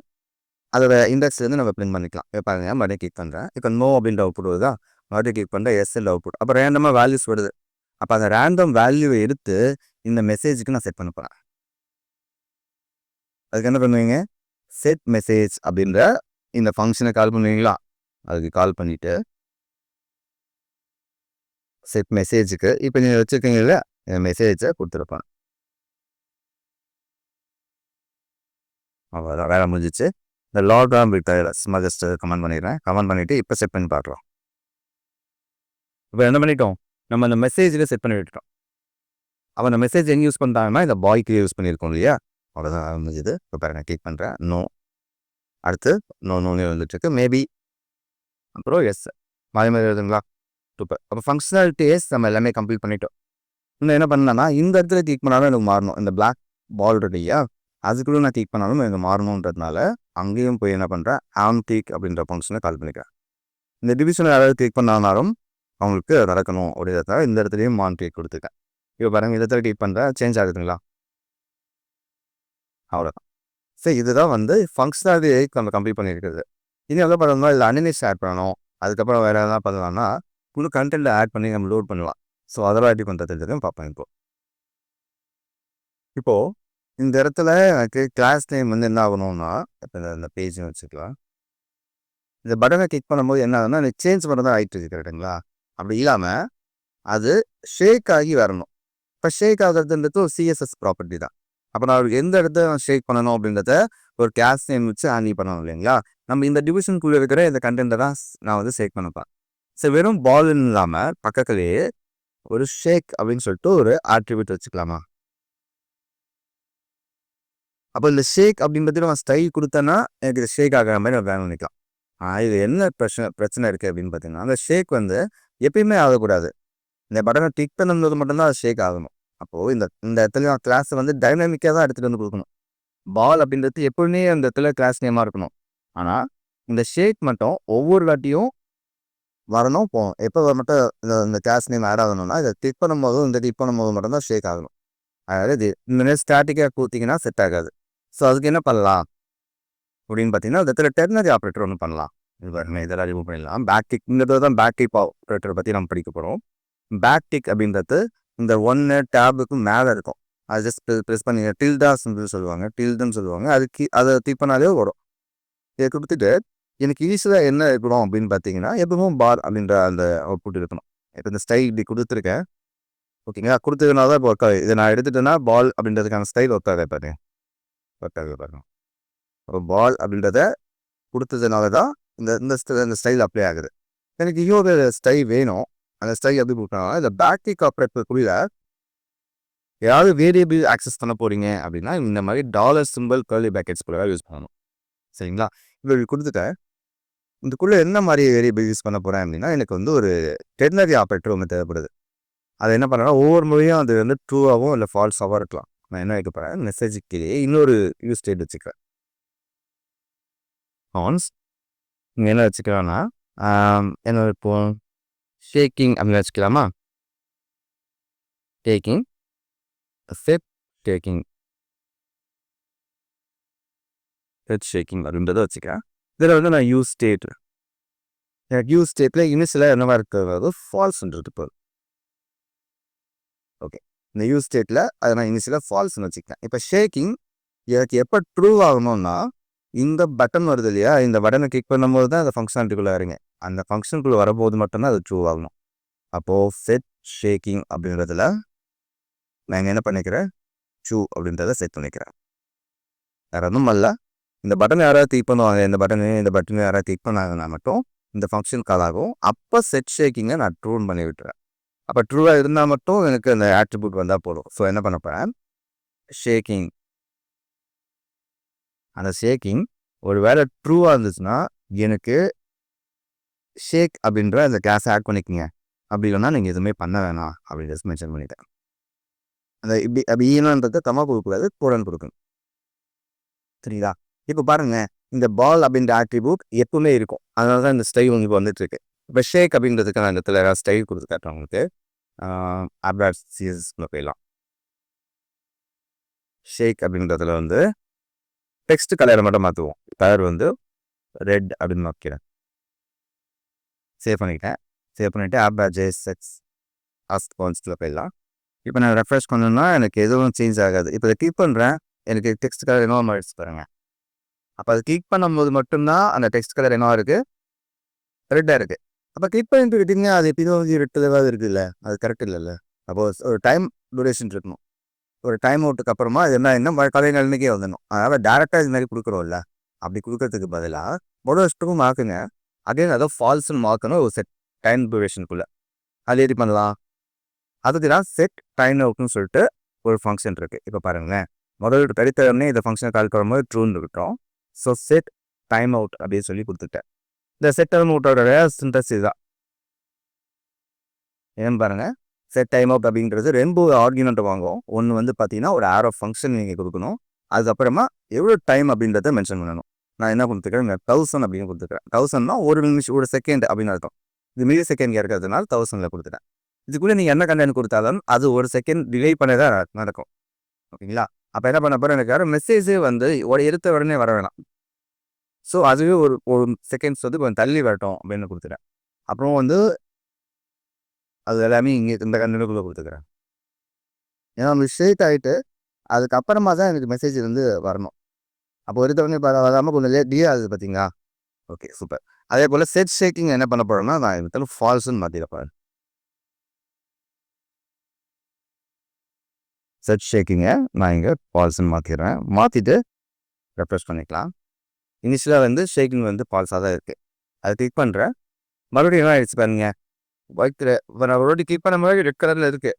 அதோட இண்டெக்ஸ்லேருந்து நம்ம பிரிண்ட் பண்ணிக்கலாம். இப்போ பாருங்க மறுபடியும் கிளிக் பண்ணுறேன். இப்போ நோ அப்படின்ற அவுட்புட் வருதா. மறுபடியும் கிளிக் பண்ணுறேன் எஸ்எல் அவுட்புட். அப்போ ரேண்டமாக வேல்யூஸ் வருது. அப்போ அந்த ரேண்டம் வேல்யூவை எடுத்து இந்த மெசேஜுக்கு நான் செட் பண்ண போகிறேன். அதுக்கு என்ன பண்ணுவீங்க செட் மெசேஜ் அப்படின்ற இந்த ஃபங்க்ஷனை கால் பண்ணுவீங்களா. அதுக்கு கால் பண்ணிவிட்டு செட் மெசேஜுக்கு இப்போ நீங்கள் வச்சுருக்கீங்களா இந்த மெசேஜை கொடுத்துருப்பேன். அவ்வளோதான் வேலை முடிஞ்சிச்சு. இந்த லாக்டாம் சும்மா ஜஸ்ட் கமெண்ட் பண்ணிடுறேன். கமெண்ட் பண்ணிவிட்டு இப்போ செட் பண்ணி பார்க்கலாம். இப்போ என்ன பண்ணிட்டோம் நம்ம அந்த மெசேஜில் செட் பண்ணி விட்டுட்டோம். அப்போ அந்த மெசேஜ் எங்கே யூஸ் பண்ணுறாங்கன்னா இந்த பாய்க்கு யூஸ் பண்ணியிருக்கோம் இல்லையா. அவ்வளோதான் முடிஞ்சுது. இப்போ பாருங்கள் கிளிக் பண்ணுறேன் நோ. அடுத்து நோன்னு வந்துட்டுருக்கு மேபி அப்புறம் எஸ் மாறி மாதிரி எழுதுங்களா. சூப்பர். அப்போ ஃபங்க்ஷனாலிட்டிஸ் நம்ம எல்லாமே கம்ப்ளீட் பண்ணிட்டோம். இன்னும் என்ன பண்ணலாம்னா இந்த இடத்துல கிளிக் பண்ணாலும் எனக்கு மாறணும். இந்த பிளாக் பால் இல்லையா அதுக்குள்ளே நான் கிளிக் பண்ணாலும் எனக்கு மாறணுன்றதுனால அங்கேயும் போய் என்ன பண்ணுறேன், ஆம்டிக் அப்படின்ற ஃபங்க்ஷனை கால் பண்ணிக்கிறேன். இந்த டிவிஷனை யாராவது கிளிக் பண்ணாலும் அவங்களுக்கு நடக்கணும் அப்படின்றத இந்த இடத்துலையும் மான்டிக் கொடுத்துருக்கேன். இப்போ பாருங்கள், இந்த இடத்துல கிளிக் பண்ணுறேன், சேஞ்ச் ஆகுதுங்களா? அவ்வளோதான். சரி, இதுதான் வந்து ஃபங்க்ஷனாலிட்டி நம்ம கம்ப்ளீட் பண்ணியிருக்கிறது. இனி எவ்வளோ பண்ணணும்னா இதில் அனிமேஷன் ஆட் பண்ணணும். அதுக்கப்புறம் வேறு எதாவது பண்ணலாம்னா புது கண்டென்ட் ஆட் பண்ணி நம்ம லோட் பண்ணலாம். ஸோ அதெல்லாம் எப்படி பண்ணுறதுன்றதையும் பார்ப்பேன். இப்போது இந்த இடத்துல எனக்கு கிளாஸ் நேம் வந்து என்ன ஆகணும்னா, இப்போ இந்த பேஜ்னு வச்சுக்கலாம். இந்த பட்டனை கிளிக் பண்ணும்போது என்ன ஆகுதுன்னா, எனக்கு சேஞ்ச் பண்ண தான் ஆகிட்டு இருக்கு, கரெக்டுங்களா? அப்படி இல்லாமல் அது ஷேக் ஆகி வரணும். இப்போ ஷேக் ஆகுறதுன்றது ஒரு சிஎஸ்எஸ் ப்ராப்பர்ட்டி தான். அப்போ நான் எந்த இடத்த ஷேக் பண்ணணும் அப்படின்றத ஒரு கிளாஸ் நேம் வச்சு ஹேண்டில் பண்ணணும் இல்லைங்களா? நம்ம இந்த டிவிஷனுக்குள்ளே இருக்கிற இந்த கண்டென்ட்டை தான் நான் வந்து ஷேக் பண்ணப்பேன். ஸோ வெறும் பால்னு இல்லாமல் பக்கத்துலேயே ஒரு ஷேக் அப்படின்னு சொல்லிட்டு ஒரு ஆட்ரிபியூட் வச்சுக்கலாமா? அப்போ இந்த ஷேக் அப்படின்றது நான் ஸ்டைல் கொடுத்தேன்னா எனக்கு இது ஷேக் ஆகிற மாதிரி நான் வேணும் நினைக்கலாம். இது என்ன பிரச்சனை இருக்குது அப்படின்னு பார்த்தீங்கன்னா, அந்த ஷேக் வந்து எப்பயுமே ஆகக்கூடாது. இந்த பட்டனை கிளிக் பண்ணும்போது மட்டும்தான் அது ஷேக் ஆகணும். அப்போது இந்த இந்த இடத்துல நான் கிளாஸை வந்து டைனாமிக்காக தான் எடுத்துகிட்டு வந்து கொடுக்கணும். பால் அப்படின்றது எப்பவுமே அந்த இடத்துல கிளாஸ் நேமாக இருக்கணும். ஆனால் இந்த ஷேக் மட்டும் ஒவ்வொரு வாட்டியும் வரணும் போகணும். எப்போ மட்டும் இந்த கிளாஸ் நேம் ஆட் ஆகணும்னா இதை கிளிக் பண்ணும்போதும் இந்த கிளிக் பண்ணும்போது மட்டும்தான் ஷேக் ஆகணும். அதாவது இது இந்த மாதிரி ஸ்டாட்டிக்காக கொடுத்தீங்கன்னா செட் ஆகாது. ஸோ அதுக்கு என்ன பண்ணலாம் அப்படின்னு பார்த்தீங்கன்னா, இந்த இடத்துல டெர்னரி ஆப்ரேட்டர் ஒன்று பண்ணலாம். இது பாருங்க, இதெல்லாம் ரிமூவ் பண்ணிடலாம். பேக் டிக், இந்த தான் பேக் டிக் ஆப்ரேட்டரை பற்றி நம்ம படிக்க போகிறோம். பேக் டிக் அப்படின்றது இந்த ஒன்று டேபுக்கு மேலே இருக்கும். அது ஜஸ்ட் ப்ரெஸ் பண்ணி டில்டாஸ்ன்னு சொல்லுவாங்க, டில்டுன்னு சொல்லுவாங்க. அதை கிளிக் பண்ணாலே வரும். இதை கொடுத்துட்டு எனக்கு ஈஸியாக என்ன இருக்கணும் அப்படின்னு பார்த்தீங்கன்னா, எப்பவும் பார் அப்படின்ற அந்த அவுட்புட் இருக்கணும். இப்போ இந்த ஸ்டைல் இப்படி கொடுத்துருக்கேன், ஓகேங்களா? கொடுத்ததுனால தான் இப்போ ஒர்க் ஆகுது. இதை நான் எடுத்துட்டேன்னா பால் அப்படின்றதுக்கான ஸ்டைல் ஒர்க் ஆகுது பாருங்க, ஒர்க் ஆகுது பாருங்க. அப்போ பால் அப்படின்றத கொடுத்ததுனால தான் இந்த ஸ்டைல் அப்ளை ஆகுது. எனக்கு இன்னொரு ஸ்டைல் வேணும். அந்த ஸ்டைல் எப்படி கொடுக்கணும், இந்த பேக்கிக் ஆப்ரேட்டருக்குள்ள ஏதாவது வேரியபிள் ஆக்சஸ் பண்ண போகிறீங்க அப்படின்னா இந்த மாதிரி டாலர் சிம்பிள் கர்லி பேக்கெட்ஸ் கூட யூஸ் பண்ணணும். சரிங்களா? இப்போ கொடுத்துட்டேன். இதுக்குள்ளே என்ன மாதிரி வேரியபிள் யூஸ் பண்ண போகிறேன் அப்படின்னா, எனக்கு வந்து ஒரு டெர்னரி ஆப்ரேட்டர் ஒன்று தேவைப்படுது. அது என்ன பண்ணுறேன்னா, ஒவ்வொரு முறையும் அது வந்து ட்ரூவாகவும் இல்லை ஃபால்ஸாகவும் இருக்கலாம். நான் என்ன வைக்க போகிறேன், மெசேஜுக்கு இன்னொரு யூஸ் ஸ்டேட் வச்சுக்கிறேன். ஆன்ஸ் இங்கே என்ன வச்சுக்கலாம்னா, என்ன இப்போ ஷேக்கிங் அப்படின்னு வச்சுக்கலாமா? Taking set taking set shaking அப்படின்றத வச்சுக்கிறேன். இதில் வந்து நான் யூஸ் ஸ்டேட், எனக்கு யூஸ் ஸ்டேட்டில் இனிஷியலாக என்னவா இருக்கிறது ஃபால்ஸ்ன்றது போதும். ஓகே, இந்த யூஸ் ஸ்டேட்டில் அதை நான் இனிஷியலாக ஃபால்ஸ்ன்னு வச்சுக்கிறேன். இப்போ ஷேக்கிங் எனக்கு எப்போ ட்ரூ ஆகணும்னா, இந்த பட்டன் வருது இல்லையா, இந்த பட்டனை கிளிக் பண்ணும்போது தான் அந்த ஃபங்க்ஷனாலிட்டிக்குள்ளே வரீங்க. அந்த ஃபங்க்ஷனுக்குள்ளே வரும்போது மட்டும்தான் அது ட்ரூ ஆகணும். அப்போது செட் ஷேக்கிங் அப்படின்றதுல நான் என்ன பண்ணிக்கிறேன், ட்ரூ அப்படின்றத செட் பண்ணிக்கிறேன். வேறு ஒன்றும் அல்ல, இந்த பட்டன் யாராவது கிளிக் பண்ணுவாங்க, இந்த பட்டனை யாராவது கிளிக் பண்ணாங்கன்னா மட்டும் இந்த ஃபங்க்ஷன் கால் ஆகும். அப்போ செட் ஷேக்கிங்கை நான் ட்ரூன்னு பண்ணி விட்டுறேன். அப்போ ட்ரூவாக இருந்தால் மட்டும் எனக்கு அந்த ஆட்ரிபியூட் வந்தால் போதும். ஸோ என்ன பண்ண போகிறேன், ஷேக்கிங், அந்த ஷேக்கிங் ஒரு வேளை ட்ரூவாக இருந்துச்சுன்னா எனக்கு ஷேக் அப்படின்ற அந்த கிளாஸை ஆட் பண்ணிக்கோங்க. அப்படி இல்லைன்னா நீங்கள் எதுவுமே பண்ண வேணாம் அப்படின்னு மென்ஷன் பண்ணிட்டேன். அந்த இப்படி அப்படி ஈனன்றதை தம்மா கொடுக்கக்கூடாது, கூடன்னு கொடுக்கணும். சரிங்களா? இப்போ பாருங்க, இந்த பால் அப்படின்ற ஆட்ரிபியூட் எப்பவுமே இருக்கும். அதனால தான் இந்த ஸ்டைல் உங்களுக்கு வந்துட்டு இருக்கு. இப்போ ஷேக் அப்படின்றதுக்கு நான் இந்த இடத்துல ஏதாவது ஸ்டைல் கொடுத்து காட்டுறேன் உங்களுக்கு. அப்ராட் சிஎஸ்எஸ்ல போயிடலாம். ஷேக் அப்படின்றதுல வந்து டெக்ஸ்ட் கலரை மட்டும் மாற்றுவோம். கலர் வந்து ரெட் அப்படின்னு மாற்றிக்கிறேன். சேவ் பண்ணிக்கிட்டேன். சேவ் பண்ணிவிட்டு அப்ராட் ஜேஎஸ்எக்ஸ் ஆஸ்ட்கான்ஸ்டில் போயிடலாம். இப்போ நான் ரெஃப்ரெஷ் பண்ணணும்னா எனக்கு எதுவும் சேஞ்ச் ஆகாது. இப்போ இதை கிளிக் பண்ணுறேன், எனக்கு டெக்ஸ்ட் கலர் என்னவோ மாறிடுச்சு பாருங்க. அப்போ அது கிளிக் பண்ணும்போது மட்டும்தான் அந்த டெக்ஸ்ட் கலர் என்னவா இருக்குது, ரெட்டாக இருக்குது. அப்போ கிளிக் பண்ணிட்டு விட்டீங்க, அது எப்படியும் ரெட்டுதான் இருக்குல்ல, அது கரெக்ட் இல்லைல்ல. அப்போது ஒரு டைம் டூரேஷன் இருக்கணும். ஒரு டைம் அவுட்டுக்கு அப்புறமா அது என்ன பழைய நிலைமைக்கே வந்துடணும். அதனால் டேரெக்டாக இது மாதிரி கொடுக்குறோம்ல, அப்படி கொடுக்கறதுக்கு பதிலாக முதல் ஸ்டெப்பும் மாற்றுங்க. அகைன் அதை ஃபால்ஸ்ன்னு மாற்றணும் ஒரு செட் டைம் டூரேஷனுக்குள்ளே. அது எப்படி பண்ணலாம், அதுக்கு தான் செட் டைம் அவுட்னு சொல்லிட்டு ஒரு ஃபங்க்ஷன் இருக்குது. இப்போ பாருங்களேன், முதல் தனித்தவனே இந்த ஃபங்க்ஷனை கால் பண்ணும்போது ட்ரூன்னு இருக்கட்டும். ஸோ செட் டைம் அவுட் அப்படின்னு சொல்லி கொடுத்துட்டேன். இந்த செட் டைம் அவுட்டோட சின்டெக்ஸ் இதுதான். ஏன்னு பாருங்கள், செட் டைம் அவுட் அப்படின்றது ரெண்டு ஆர்குமெண்ட் வாங்கும். ஒன்று வந்து பார்த்தீங்கன்னா ஒரு ஆரோ ஃபங்க்ஷன் நீங்கள் கொடுக்கணும். அதுக்கப்புறமா எவ்வளோ டைம் அப்படின்றத மென்ஷன் பண்ணணும். நான் என்ன கொடுத்துக்கிறேன், 1000 அப்படின்னு கொடுத்துக்கிறேன். 1000னா ஒரு நிமிஷம், ஒரு செகண்ட் அப்படின்னு அர்த்தம். இது மில்லி செகண்ட் இருக்கிறதுனால 1000ல கொடுத்துட்டேன். இதுக்குள்ளே நீங்கள் என்ன கண்டென்ட் கொடுத்தாலும் அது ஒரு செகண்ட் டிலே பண்ணி தான் நடக்கும். ஓகேங்களா? அப்போ என்ன பண்ண போகிறேன், எனக்கு மெசேஜே வந்து எடுத்த உடனே வர வேணாம். ஸோ அதுவே ஒரு ஒரு செகண்ட்ஸ் வந்து கொஞ்சம் தள்ளி வரட்டும் அப்படின்னு கொடுத்துட்டேன். அப்புறம் வந்து அது எல்லாமே இங்கே இந்த கண்டென்ட்டுக்குள்ளே கொடுத்துக்கிறேன். ஏன்னா மிஸ்டேக் ஆகிட்டு அதுக்கப்புறமா தான் எனக்கு மெசேஜ் வந்து வரணும். அப்போ ஒருத்தவங்க வராமல் கொஞ்சம் டிலே ஆகுது பார்த்தீங்களா? Okay, super. அதே போல் செட் ஷேக்கிங் என்ன பண்ண போகிறோம்னா, நான் இந்த ஃபால்ஸ்ன்னு மாற்றிட போகிறேன். செட் ஷேக்கிங்கை நான் இங்கே ஃபால்ஸ்ன்னு மாற்றிடுறேன். மாற்றிட்டு ரெஃப்ரெஷ் பண்ணிக்கலாம். இனிஷியலாக வந்து ஷேக்கிங் வந்து ஃபால்ஸாக தான் இருக்குது. அதை கிளிக் பண்ணுறேன். மறுபடியும் என்ன ஆயிடுச்சு பாருங்க, ஒயிட்டில் இப்போ நான் ஒரு கிளிக் பண்ண மாதிரி ரெட் கலரில் இருக்குது.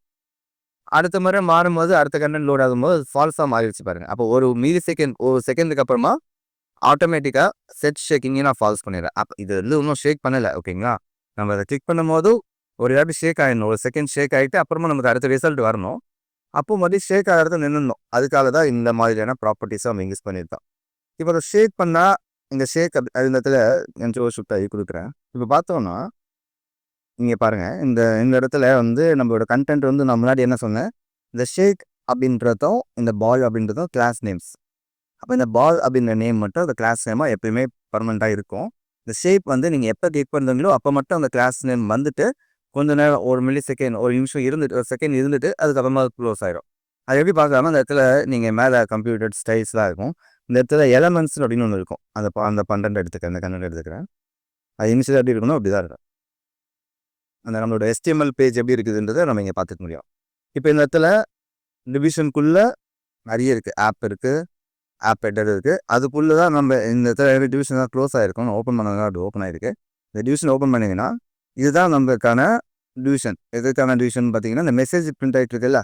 அடுத்த முறை மாறும்போது அடுத்த கண்டென்ட் லோட் ஆகும்போது ஃபால்ஸாக மாறிடுச்சு பாருங்கள். அப்போ ஒரு மில்லி செகண்ட், ஒரு செகண்டுக்கு அப்புறமா ஆட்டோமேட்டிக்காக செட் ஷேக்கிங்கை நான் ஃபால்ஸ் பண்ணிடுறேன். அப்போ இது வந்து இன்னும் ஷேக் பண்ணலை. ஓகேங்களா? நம்ம அதை கிளிக் பண்ணும்போது ஒரு இடத்துல ஷேக் ஆகிடணும். ஒரு செகண்ட் ஷேக் ஆகிட்டு அப்புறமா நமக்கு அடுத்த ரிசல்ட் வரணும். அப்போ மறுபடியும் ஷேக் ஆகிறத நின்றுணும். அதுக்காக தான் இந்த மாதிரியான ப்ராப்பர்ட்டிஸை அவங்க யூஸ் பண்ணியிருக்கோம். இப்போ அதை ஷேக் பண்ணால் இந்த ஷேக் இந்த இடத்துல கொஞ்சம் ஷிஃப்ட் ஆகி கொடுக்குறேன். இப்போ பார்த்தோன்னா நீங்கள் பாருங்கள், இந்த இடத்துல வந்து நம்மளோட கண்டென்ட் வந்து நான் முன்னாடி என்ன சொன்னேன், இந்த ஷேக் அப்படின்றதும் இந்த பால் அப்படின்றதும் கிளாஸ் நேம்ஸ். அப்போ இந்த பால் அப்படின்ற நேம் மட்டும் அந்த கிளாஸ் நேமாக எப்பயுமே பர்மனெண்ட்டாக இருக்கும். இந்த ஷேப் வந்து நீங்கள் எப்போ கிளிக் பண்ணுறீங்களோ அப்போ மட்டும் அந்த கிளாஸ் நேம் வந்துட்டு கொஞ்ச நேரம் ஒரு மில்லி செகண்ட், ஒரு நிமிஷம் இருந்துட்டு, ஒரு செகண்ட் இருந்துட்டு அதுக்கப்புறமா க்ளோஸ் ஆகிடும். அது எப்படி பார்க்கலாமா, அந்த இடத்துல நீங்கள் மேலே கம்ப்யூட்டர் ஸ்டைல்ஸ்லாம் இருக்கும். இந்த இடத்துல எலமெண்ட்ஸ் அப்படின்னு ஒன்று இருக்கும். அந்த 12 எடுத்துக்கிறேன், அந்த கண்டென்ட் எடுத்துக்கிறேன். அது இனிஷியல் எப்படி இருக்கணும் அப்படி தான் இருக்கும். அந்த நம்மளோட HTML பேஜ் எப்படி இருக்குதுன்றதை நம்ம இங்கே பார்த்துக்க முடியும். இப்போ இந்த இடத்துல டிவிஷனுக்குள்ளே நிறைய இருக்குது. ஆப் இருக்குது, ஆப் ஹெட்டர் இருக்குது. அதுக்குள்ளே தான் நம்ம இந்த இடத்துல டிவிஷன் தான் க்ளோஸ் ஆகிருக்கும். ஓப்பன் பண்ணதான் அது ஓப்பன் ஆகிருக்கு. இந்த டிவிஷன் ஓப்பன் பண்ணிங்கன்னா இதுதான் நம்மளுக்கான டிவிஷன். எதுக்கான டிவிஷன் பார்த்தீங்கன்னா, இந்த மெசேஜ் பிரிண்ட் ஆகிட்டு இருக்குல்ல,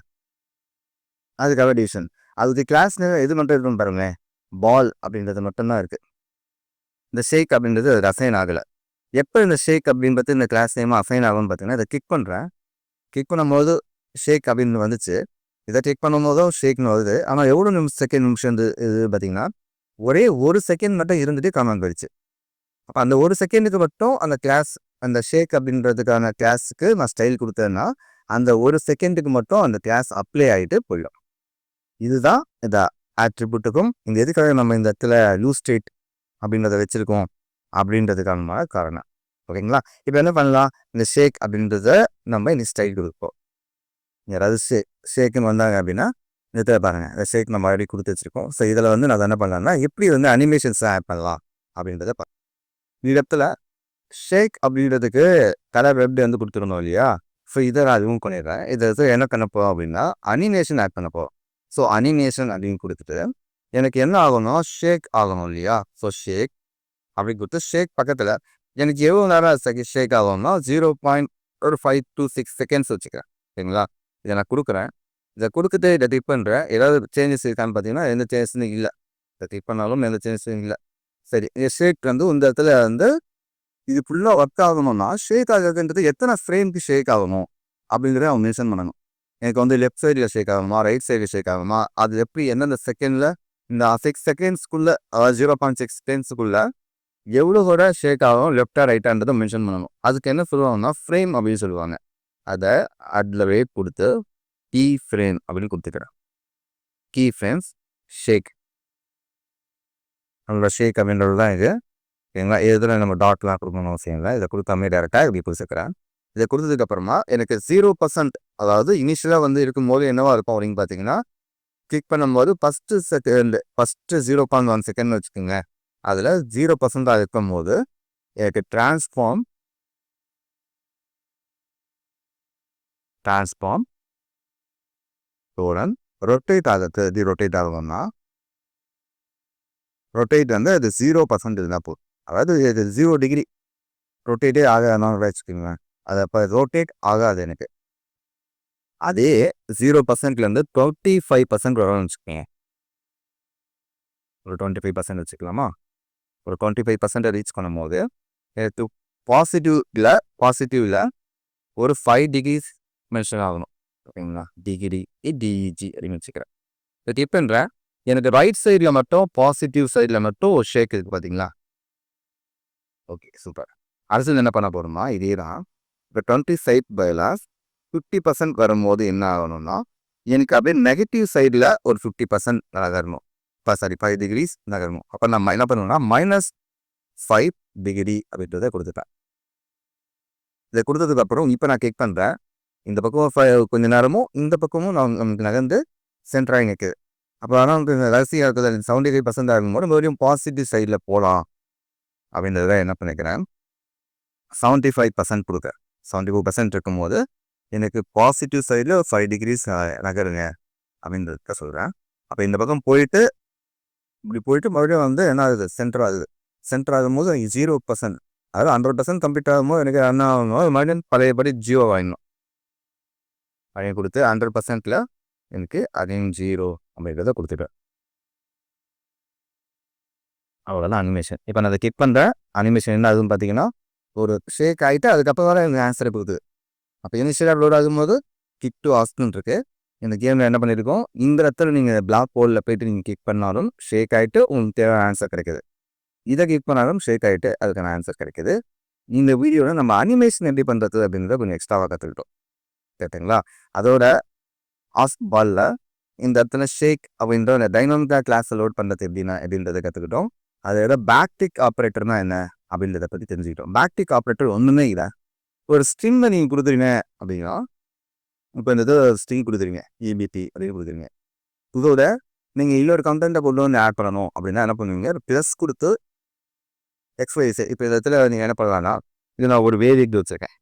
அதுக்காக டிவிஷன். அதுக்கு கிளாஸ் எது மட்டும் இருக்குன்னு பாருங்களேன், பால் அப்படின்றது மட்டும்தான் இருக்குது. இந்த ஷேக் அப்படின்றது அது அசைன் ஆகலை. எப்போ இந்த ஷேக் அப்படின்றது இந்த கிளாஸ் நேமாக அசைன் ஆகும்னு பார்த்தீங்கன்னா, இதை கிளிக் பண்ணுறேன். கிளிக் பண்ணும்போது ஷேக் அப்படின்னு வந்துச்சு. இதை கிளிக் பண்ணும்போதும் ஷேக்னு வருது. ஆனால் எவ்வளோ நிமிஷம் இது பார்த்தீங்கன்னா, ஒரே ஒரு செகண்ட் மட்டும் இருந்துட்டு காணாமல் போயிடுச்சு. அப்போ அந்த ஒரு செகண்டுக்கு மட்டும் அந்த கிளாஸ், அந்த ஷேக் அப்படின்றதுக்கான கிளாஸுக்கு நான் ஸ்டைல் கொடுத்தேன்னா அந்த ஒரு செகண்டுக்கு மட்டும் அந்த கிளாஸ் அப்ளை ஆகிட்டு போயிடும். இதுதான் இந்த ஆட்ரிபியூட்டுக்கும் இந்த எதுக்காக நம்ம இந்த இடத்துல லூஸ் ஸ்டேட் அப்படின்றத வச்சுருக்கோம் அப்படின்றதுக்கான காரணம். ஓகேங்களா? இப்போ என்ன பண்ணலாம், இந்த ஷேக் அப்படின்றத நம்ம இந்த ஸ்டைல் கொடுப்போம். யாராவது ஷேக்குன்னு வந்தாங்க அப்படின்னா இந்த இடத்துல பாருங்கள், இந்த ஷேக் நம்ம ஆல்ரெடி கொடுத்து வச்சுருக்கோம். ஸோ இதில் வந்து நான் என்ன பண்ணலாம்னா எப்படி வந்து அனிமேஷன்ஸ்லாம் ஆட் பண்ணலாம் அப்படின்றத இந்த இடத்துல ஷேக் அப்படின்றதுக்கு கலர் வெப் வந்து கொடுத்துருந்தோம் இல்லையா? ஸோ இதை நான் ரிமூவ் பண்ணிடுறேன். இதை என்ன பண்ண போகிறோம் அப்படின்னா அனிமேஷன் ஆட் பண்ண போகிறோம். ஸோ அனிமேஷன் அப்படின்னு கொடுத்துட்டு எனக்கு என்ன ஆகணும், ஷேக் ஆகணும் இல்லையா? ஸோ ஷேக் அப்படின்னு கொடுத்து ஷேக் பக்கத்தில் எனக்கு எவ்வளோ நேரம் ஷேக் ஆகும்னா 0.526 செகண்ட்ஸ் வச்சுக்கிறேன். சரிங்களா? இதை நான் கொடுக்குறேன். இதை கொடுத்துட்டு இதை டிக் பண்ணுறேன். ஏதாவது சேஞ்சஸ் இருக்கான்னு பார்த்தீங்கன்னா எந்த சேஞ்சஸும் இல்லை. இதை டிக் பண்ணாலும் எந்த சேஞ்சஸும் இல்லை. சரி, இந்த ஷேக் வந்து இந்த இடத்துல வந்து இது ஃபுல்லாக ஒர்க் ஆகணும்னா ஷேக் ஆகுதுன்றது எத்தனை ஃப்ரேம்க்கு ஷேக் ஆகணும் அப்படிங்கிறத அவங்க மென்ஷன் பண்ணணும். எனக்கு வந்து லெஃப்ட் சைடில் ஷேக் ஆகணுமா, ரைட் சைடில் ஷேக் ஆகணுமா, அது எப்படி எந்தெந்த செகண்டில் இந்த 6 செகண்ட்ஸ்க்குள்ளே, அதாவது 0.6 செகண்ட்ஸுக்குள்ளே எவ்வளோ கூட ஷேக் ஆகும் லெஃப்டாக ரைட்டான்றதை மென்ஷன் பண்ணணும். அதுக்கு என்ன சொல்லுவாங்கன்னா ஃப்ரேம் அப்படின்னு சொல்லுவாங்க. அதை அதில் ரேட் கொடுத்து கீ ஃப்ரேம் அப்படின்னு கொடுத்துக்கிறேன். கீ ஃப்ரேம்ஸ் ஷேக், நம்மளோட ஷேக் அப்படின்றது தான் இது. ஓகேங்களா? இதில் நம்ம டாட்லாம் கொடுக்கணும் அவசியம் இல்லை. இதை கொடுத்தாமே டேரெக்டாக இப்படி கொடுத்துக்கிறேன். இதை கொடுத்ததுக்கப்புறமா எனக்கு 0%, அதாவது இனிஷியலாக வந்து இருக்கும்போது என்னவா இருக்கும் அப்படின்னு பார்த்தீங்கன்னா, கிளிக் பண்ணும்போது ஃபஸ்ட்டு 0.1 செகண்ட் வச்சுக்கோங்க. அதில் 0% இருக்கும்போது எனக்கு டிரான்ஸ்ஃபார்ம் ரொட்டேட் ஆகுது. ரொட்டேட் ஆகணும்னா ரொட்டேட் வந்து அது 0% இருந்தால் போதும். அதாவது இது 0 டிகிரி ரொட்டேட்டே ஆகாதுன்னு வச்சுக்கோங்க. அது அப்போ ரொட்டேட் ஆகாது எனக்கு. அதே 0%லேருந்து 25% வரும்னு வச்சுக்கோங்க. ஒரு 25% வச்சுக்கலாமா? ஒரு 25% ரீச் பண்ணும்போது எனக்கு பாசிட்டிவில் ஒரு 5 டிகிரிஸ் மென்ஷன் ஆகணும். ஓகேங்களா? டிகிரி டிஇஜி அப்படின்னு வச்சுக்கிறேன். இதை டிப் பண்ணுறேன். எனக்கு ரைட் சைடில் மட்டும் பாசிட்டிவ் சைடில் மட்டும் ஷேக் இருக்குது பார்த்தீங்களா? Okay, super. அடுத்தது என்ன பண்ண போகிறோம்னா இதே தான். இப்போ 20 சைட் பைலாஸ் 50% வரும்போது என்ன ஆகணும்னா எனக்கு அப்படியே நெகட்டிவ் சைடில் ஒரு 50% நகரணும். Sorry 5 decrease நகரணும். அப்போ நம்ம என்ன பண்ணணும்னா -5 டிகிரி அப்படின்றத கொடுத்துட்டேன். இதை கொடுத்ததுக்கப்புறம் இப்போ நான் கிளிக் பண்ணுறேன். இந்த பக்கம் கொஞ்ச நேரமும் இந்த பக்கமும் நமக்கு நகர்ந்து சென்டராகி நிற்குது. அப்போ ஆனால் நமக்கு ரசியாக இருக்குது 75% ஆகும்போது மறுபடியும் பாசிட்டிவ் சைடில் போகலாம் அப்படின்றத என்ன பண்ணிக்கிறேன் 75% கொடுக்குறேன். 74% இருக்கும்போது எனக்கு பாசிட்டிவ் சைடில் 5 டிகிரிஸ் நகருங்க அப்படின்றத சொல்கிறேன். அப்போ இந்த பக்கம் போயிட்டு இப்படி போயிட்டு மறுபடியும் வந்து என்ன ஆகுது சென்டர் ஆகுது. சென்டர் ஆகும்போது எனக்கு 0%, அதாவது 100% கம்ப்ளீட் ஆகும்போது எனக்கு என்ன ஆகணும் மறுபடியும் பழையபடி 0 ஆகிடணும். அதையும் கொடுத்து 100%ல் எனக்கு அதையும் 0 அப்படின்றத கொடுத்துட்டேன். அவ்வளோதான் அனிமேஷன். இப்போ நான் அதை கிளிக் பண்ணுறேன். அனிமேஷன் என்ன ஆகுதுன்னு பார்த்தீங்கன்னா ஒரு ஷேக் ஆகிட்டு அதுக்கப்புறம் தான் எனக்கு ஆன்சரை கொடுக்குது. அப்போ இனிஷியலாக லோட் ஆகும்போது கிக் டு ஆஸ்க்னு இருக்குது. இந்த கேமில் என்ன பண்ணியிருக்கோம், இந்த இடத்துல நீங்கள் பிளாக் ஹோலில் போய்ட்டு நீங்கள் கிளிக் பண்ணாலும் ஷேக் ஆகிட்டு உங்களுக்கு தேவையான ஆன்சர் கிடைக்குது. இதை கிளிக் பண்ணாலும் ஷேக் ஆகிட்டு அதுக்கான ஆன்சர் கிடைக்குது. இந்த வீடியோவில் நம்ம அனிமேஷன் எப்படி பண்ணுறது அப்படின்றத கொஞ்சம் எக்ஸ்ட்ராவாக கற்றுக்கிட்டோம். கேட்டுங்களா? அதோட ஆஸ்க் பாலில் இந்த இடத்துல ஷேக் அப்படின்ற அந்த டைனாமிக்காக கிளாஸை லோட் பண்ணுறது அப்படின்றத கற்றுக்கிட்டோம். அதோட பேக்டிக் ஆப்ரேட்டர்னா என்ன அப்படின்றத பற்றி தெரிஞ்சுக்கிட்டோம். பேக்டிக் ஆப்ரேட்டர் ஒன்றுமே இல்லை. ஒரு ஸ்ட்ரிங்கை நீங்கள் கொடுத்துறீங்க அப்படின்னா, இப்போ இந்த ஸ்ட்ரிங் கொடுத்துருங்க EBT அப்படின்னு கொடுத்துருங்க. இதோட நீங்கள் இன்னொரு கண்டென்ட்டை கொண்டு வந்து ஆட் பண்ணணும் அப்படின்னா என்ன பண்ணுவீங்க, ப்ளஸ் கொடுத்து XYZ. இப்போ இந்த இடத்துல நீங்கள் என்ன பண்ணலாம்னா, இது நான் ஒரு வேரியபிள் வச்சுருக்கேன்.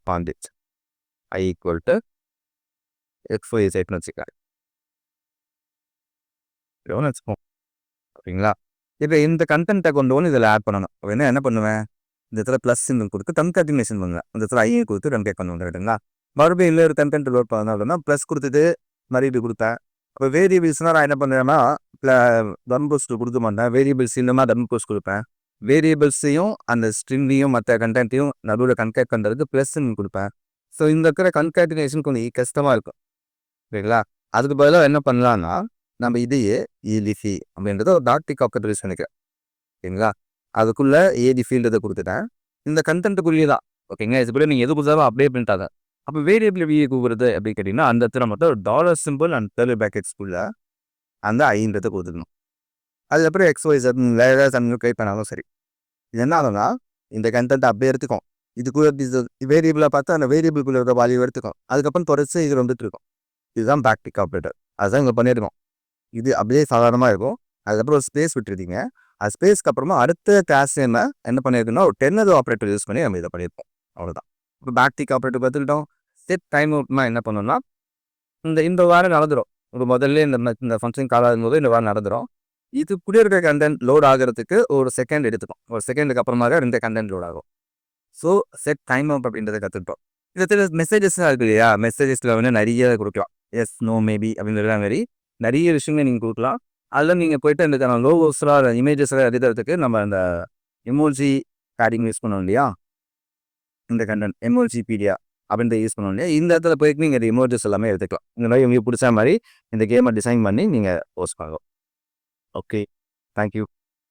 பாண்டிட் I = XYZன்னு வச்சுக்கிறேன். வச்சுப்போம் ஓகேங்களா? இப்போ இந்த கண்டென்ட்டை கொண்டு வந்து இதில் ஆட் பண்ணணும் அப்படின்னா என்ன பண்ணுவேன், இந்த இடத்துல ப்ளஸ் சிம்பிள் கொடுத்து கன்காட்டினேஷன் பண்ணுவேன். இந்த இடத்துல ஐயை கொடுத்து கன்கேட் பண்ணுவேன். ரைட்டுங்களா? மறுபடியும் இன்னொரு கண்டென்ட் லோட் பண்ணணும் அப்படின்னா ப்ளஸ் கொடுத்துட்டு மறுபடியும் கொடுத்தேன். அப்போ வேரியபிள்ஸ்னால் நான் என்ன பண்ணுவேன்னா டர்ம் போஸ்ட் கொடுக்க மாட்டேன். வேரியபிள்ஸ் இல்லைனா டர்ம் போஸ்ட் கொடுப்பேன். வேரியபிள்ஸையும் அந்த ஸ்ட்ரிங்கையும் மற்ற கண்டென்ட்டையும் நடுவில் கன்கேட் பண்ணுறதுக்கு ப்ளஸ்ன்னு கொடுப்பேன். ஸோ இந்த இருக்கிற கன்காட்டினேஷன் கொஞ்சம் கஷ்டமாக இருக்கும். ஓகேங்களா? அதுக்கு பதிலாக என்ன பண்ணலான்னா நம்ம இதையே EDC அப்படின்றத ஒரு டாட்டிக் ஆப்ரேட்டர் யூஸ் பண்ணிக்கிறேன். ஓகேங்களா? அதுக்குள்ளே ஏடி ஃபீல்டை கொடுத்துட்டேன். இந்த கண்டென்ட்டுக்குள்ளேயே தான். ஓகேங்களா? இது கூட நீங்கள் எது கொடுத்தாலும் அப்படியே பண்ணிட்டாங்க. அப்போ வேரியபிள் விஏ கூப்பிடுறது அப்படின்னு கேட்டிங்கன்னா அந்த இடத்துல மட்டும் ஒரு டாலர் சிம்பிள் அண்ட் கர்லி பிராக்கெட்ஸ்குள்ளே அந்த ஐன்றதை கொடுத்துக்கணும். அதுக்கப்புறம் XYZ வேறு ட்ரை பண்ணாலும் சரி. இது என்ன ஆகும்னா இந்த கண்டென்ட் அப்படியே எடுத்துக்கும். இதுக்குள்ள வேரியபிளாக பார்த்து அந்த வேரியபிள்குள்ள இருக்க வேல்யூ எடுத்துக்கும். அதுக்கப்புறம் தொடர்ச்சி இது வந்துட்டு இருக்கும். இதுதான் பேக்டிக் ஆப்ரேட்டர். அதுதான் இங்கே பண்ணியிருக்கோம். இது அப்படியே சாதாரணமாக இருக்கும். அதுக்கப்புறம் ஒரு ஸ்பேஸ் விட்டுருக்கீங்க. அது ஸ்பேஸ்க்கு அப்புறமா அடுத்த கிளாஸ் என்ன பண்ணியிருக்குன்னா ஒரு 10th ஆப்ரேட்டர் யூஸ் பண்ணி நம்ம இதை பண்ணியிருப்போம். அவ்வளோதான். இப்போ பேக்டிக் ஆப்ரேட்டர் பார்த்துக்கிட்டோம். செட் டைம் அவுட்னா என்ன பண்ணணும்னா இந்த வாரம் நடந்துடும். இப்போ முதல்ல இந்த ஃபங்க்ஷன் கால் ஆகும்போது இந்த வாரம் நடந்துடும். இது புதிய இருக்க கண்டென்ட் லோட் ஆகிறதுக்கு ஒரு செகண்ட் எடுத்துக்கும். ஒரு செகண்டுக்கு அப்புறமாக 2 கண்டென்ட் லோட் ஆகும். ஸோ செட் டைம் அவுட் அப்படின்றத கற்றுக்கிட்டோம். இதில் மெசேஜஸ்லாம் இருக்குது இல்லையா? மெசேஜஸில் வந்து நிறைய கொடுக்கலாம். எஸ், நோ, மேபி அப்படின்ற மாதிரி நிறைய விஷயங்கள் நீங்கள் கொடுக்கலாம். அதில் நீங்கள் போய்ட்டு இந்த லோகோஸ்லாம் இமேஜஸ்லாம் எழுதுறதுக்கு நம்ம அந்த எமோஜி பேடிங் யூஸ் பண்ணோம் இல்லையா? இந்த கண்டென்ட் எமோஜிபீடியா அப்படின்றத யூஸ் பண்ணோம் இல்லையா? இந்த இடத்துல போய்ட்டு நீங்கள் இந்த எமோஜஸ் எல்லாமே எடுத்துக்கலாம். இந்த மாதிரி உங்களுக்கு பிடிச்ச மாதிரி இந்த கேமை டிசைன் பண்ணி நீங்கள் போஸ்ட் பண்ணலாம். Okay, thank you.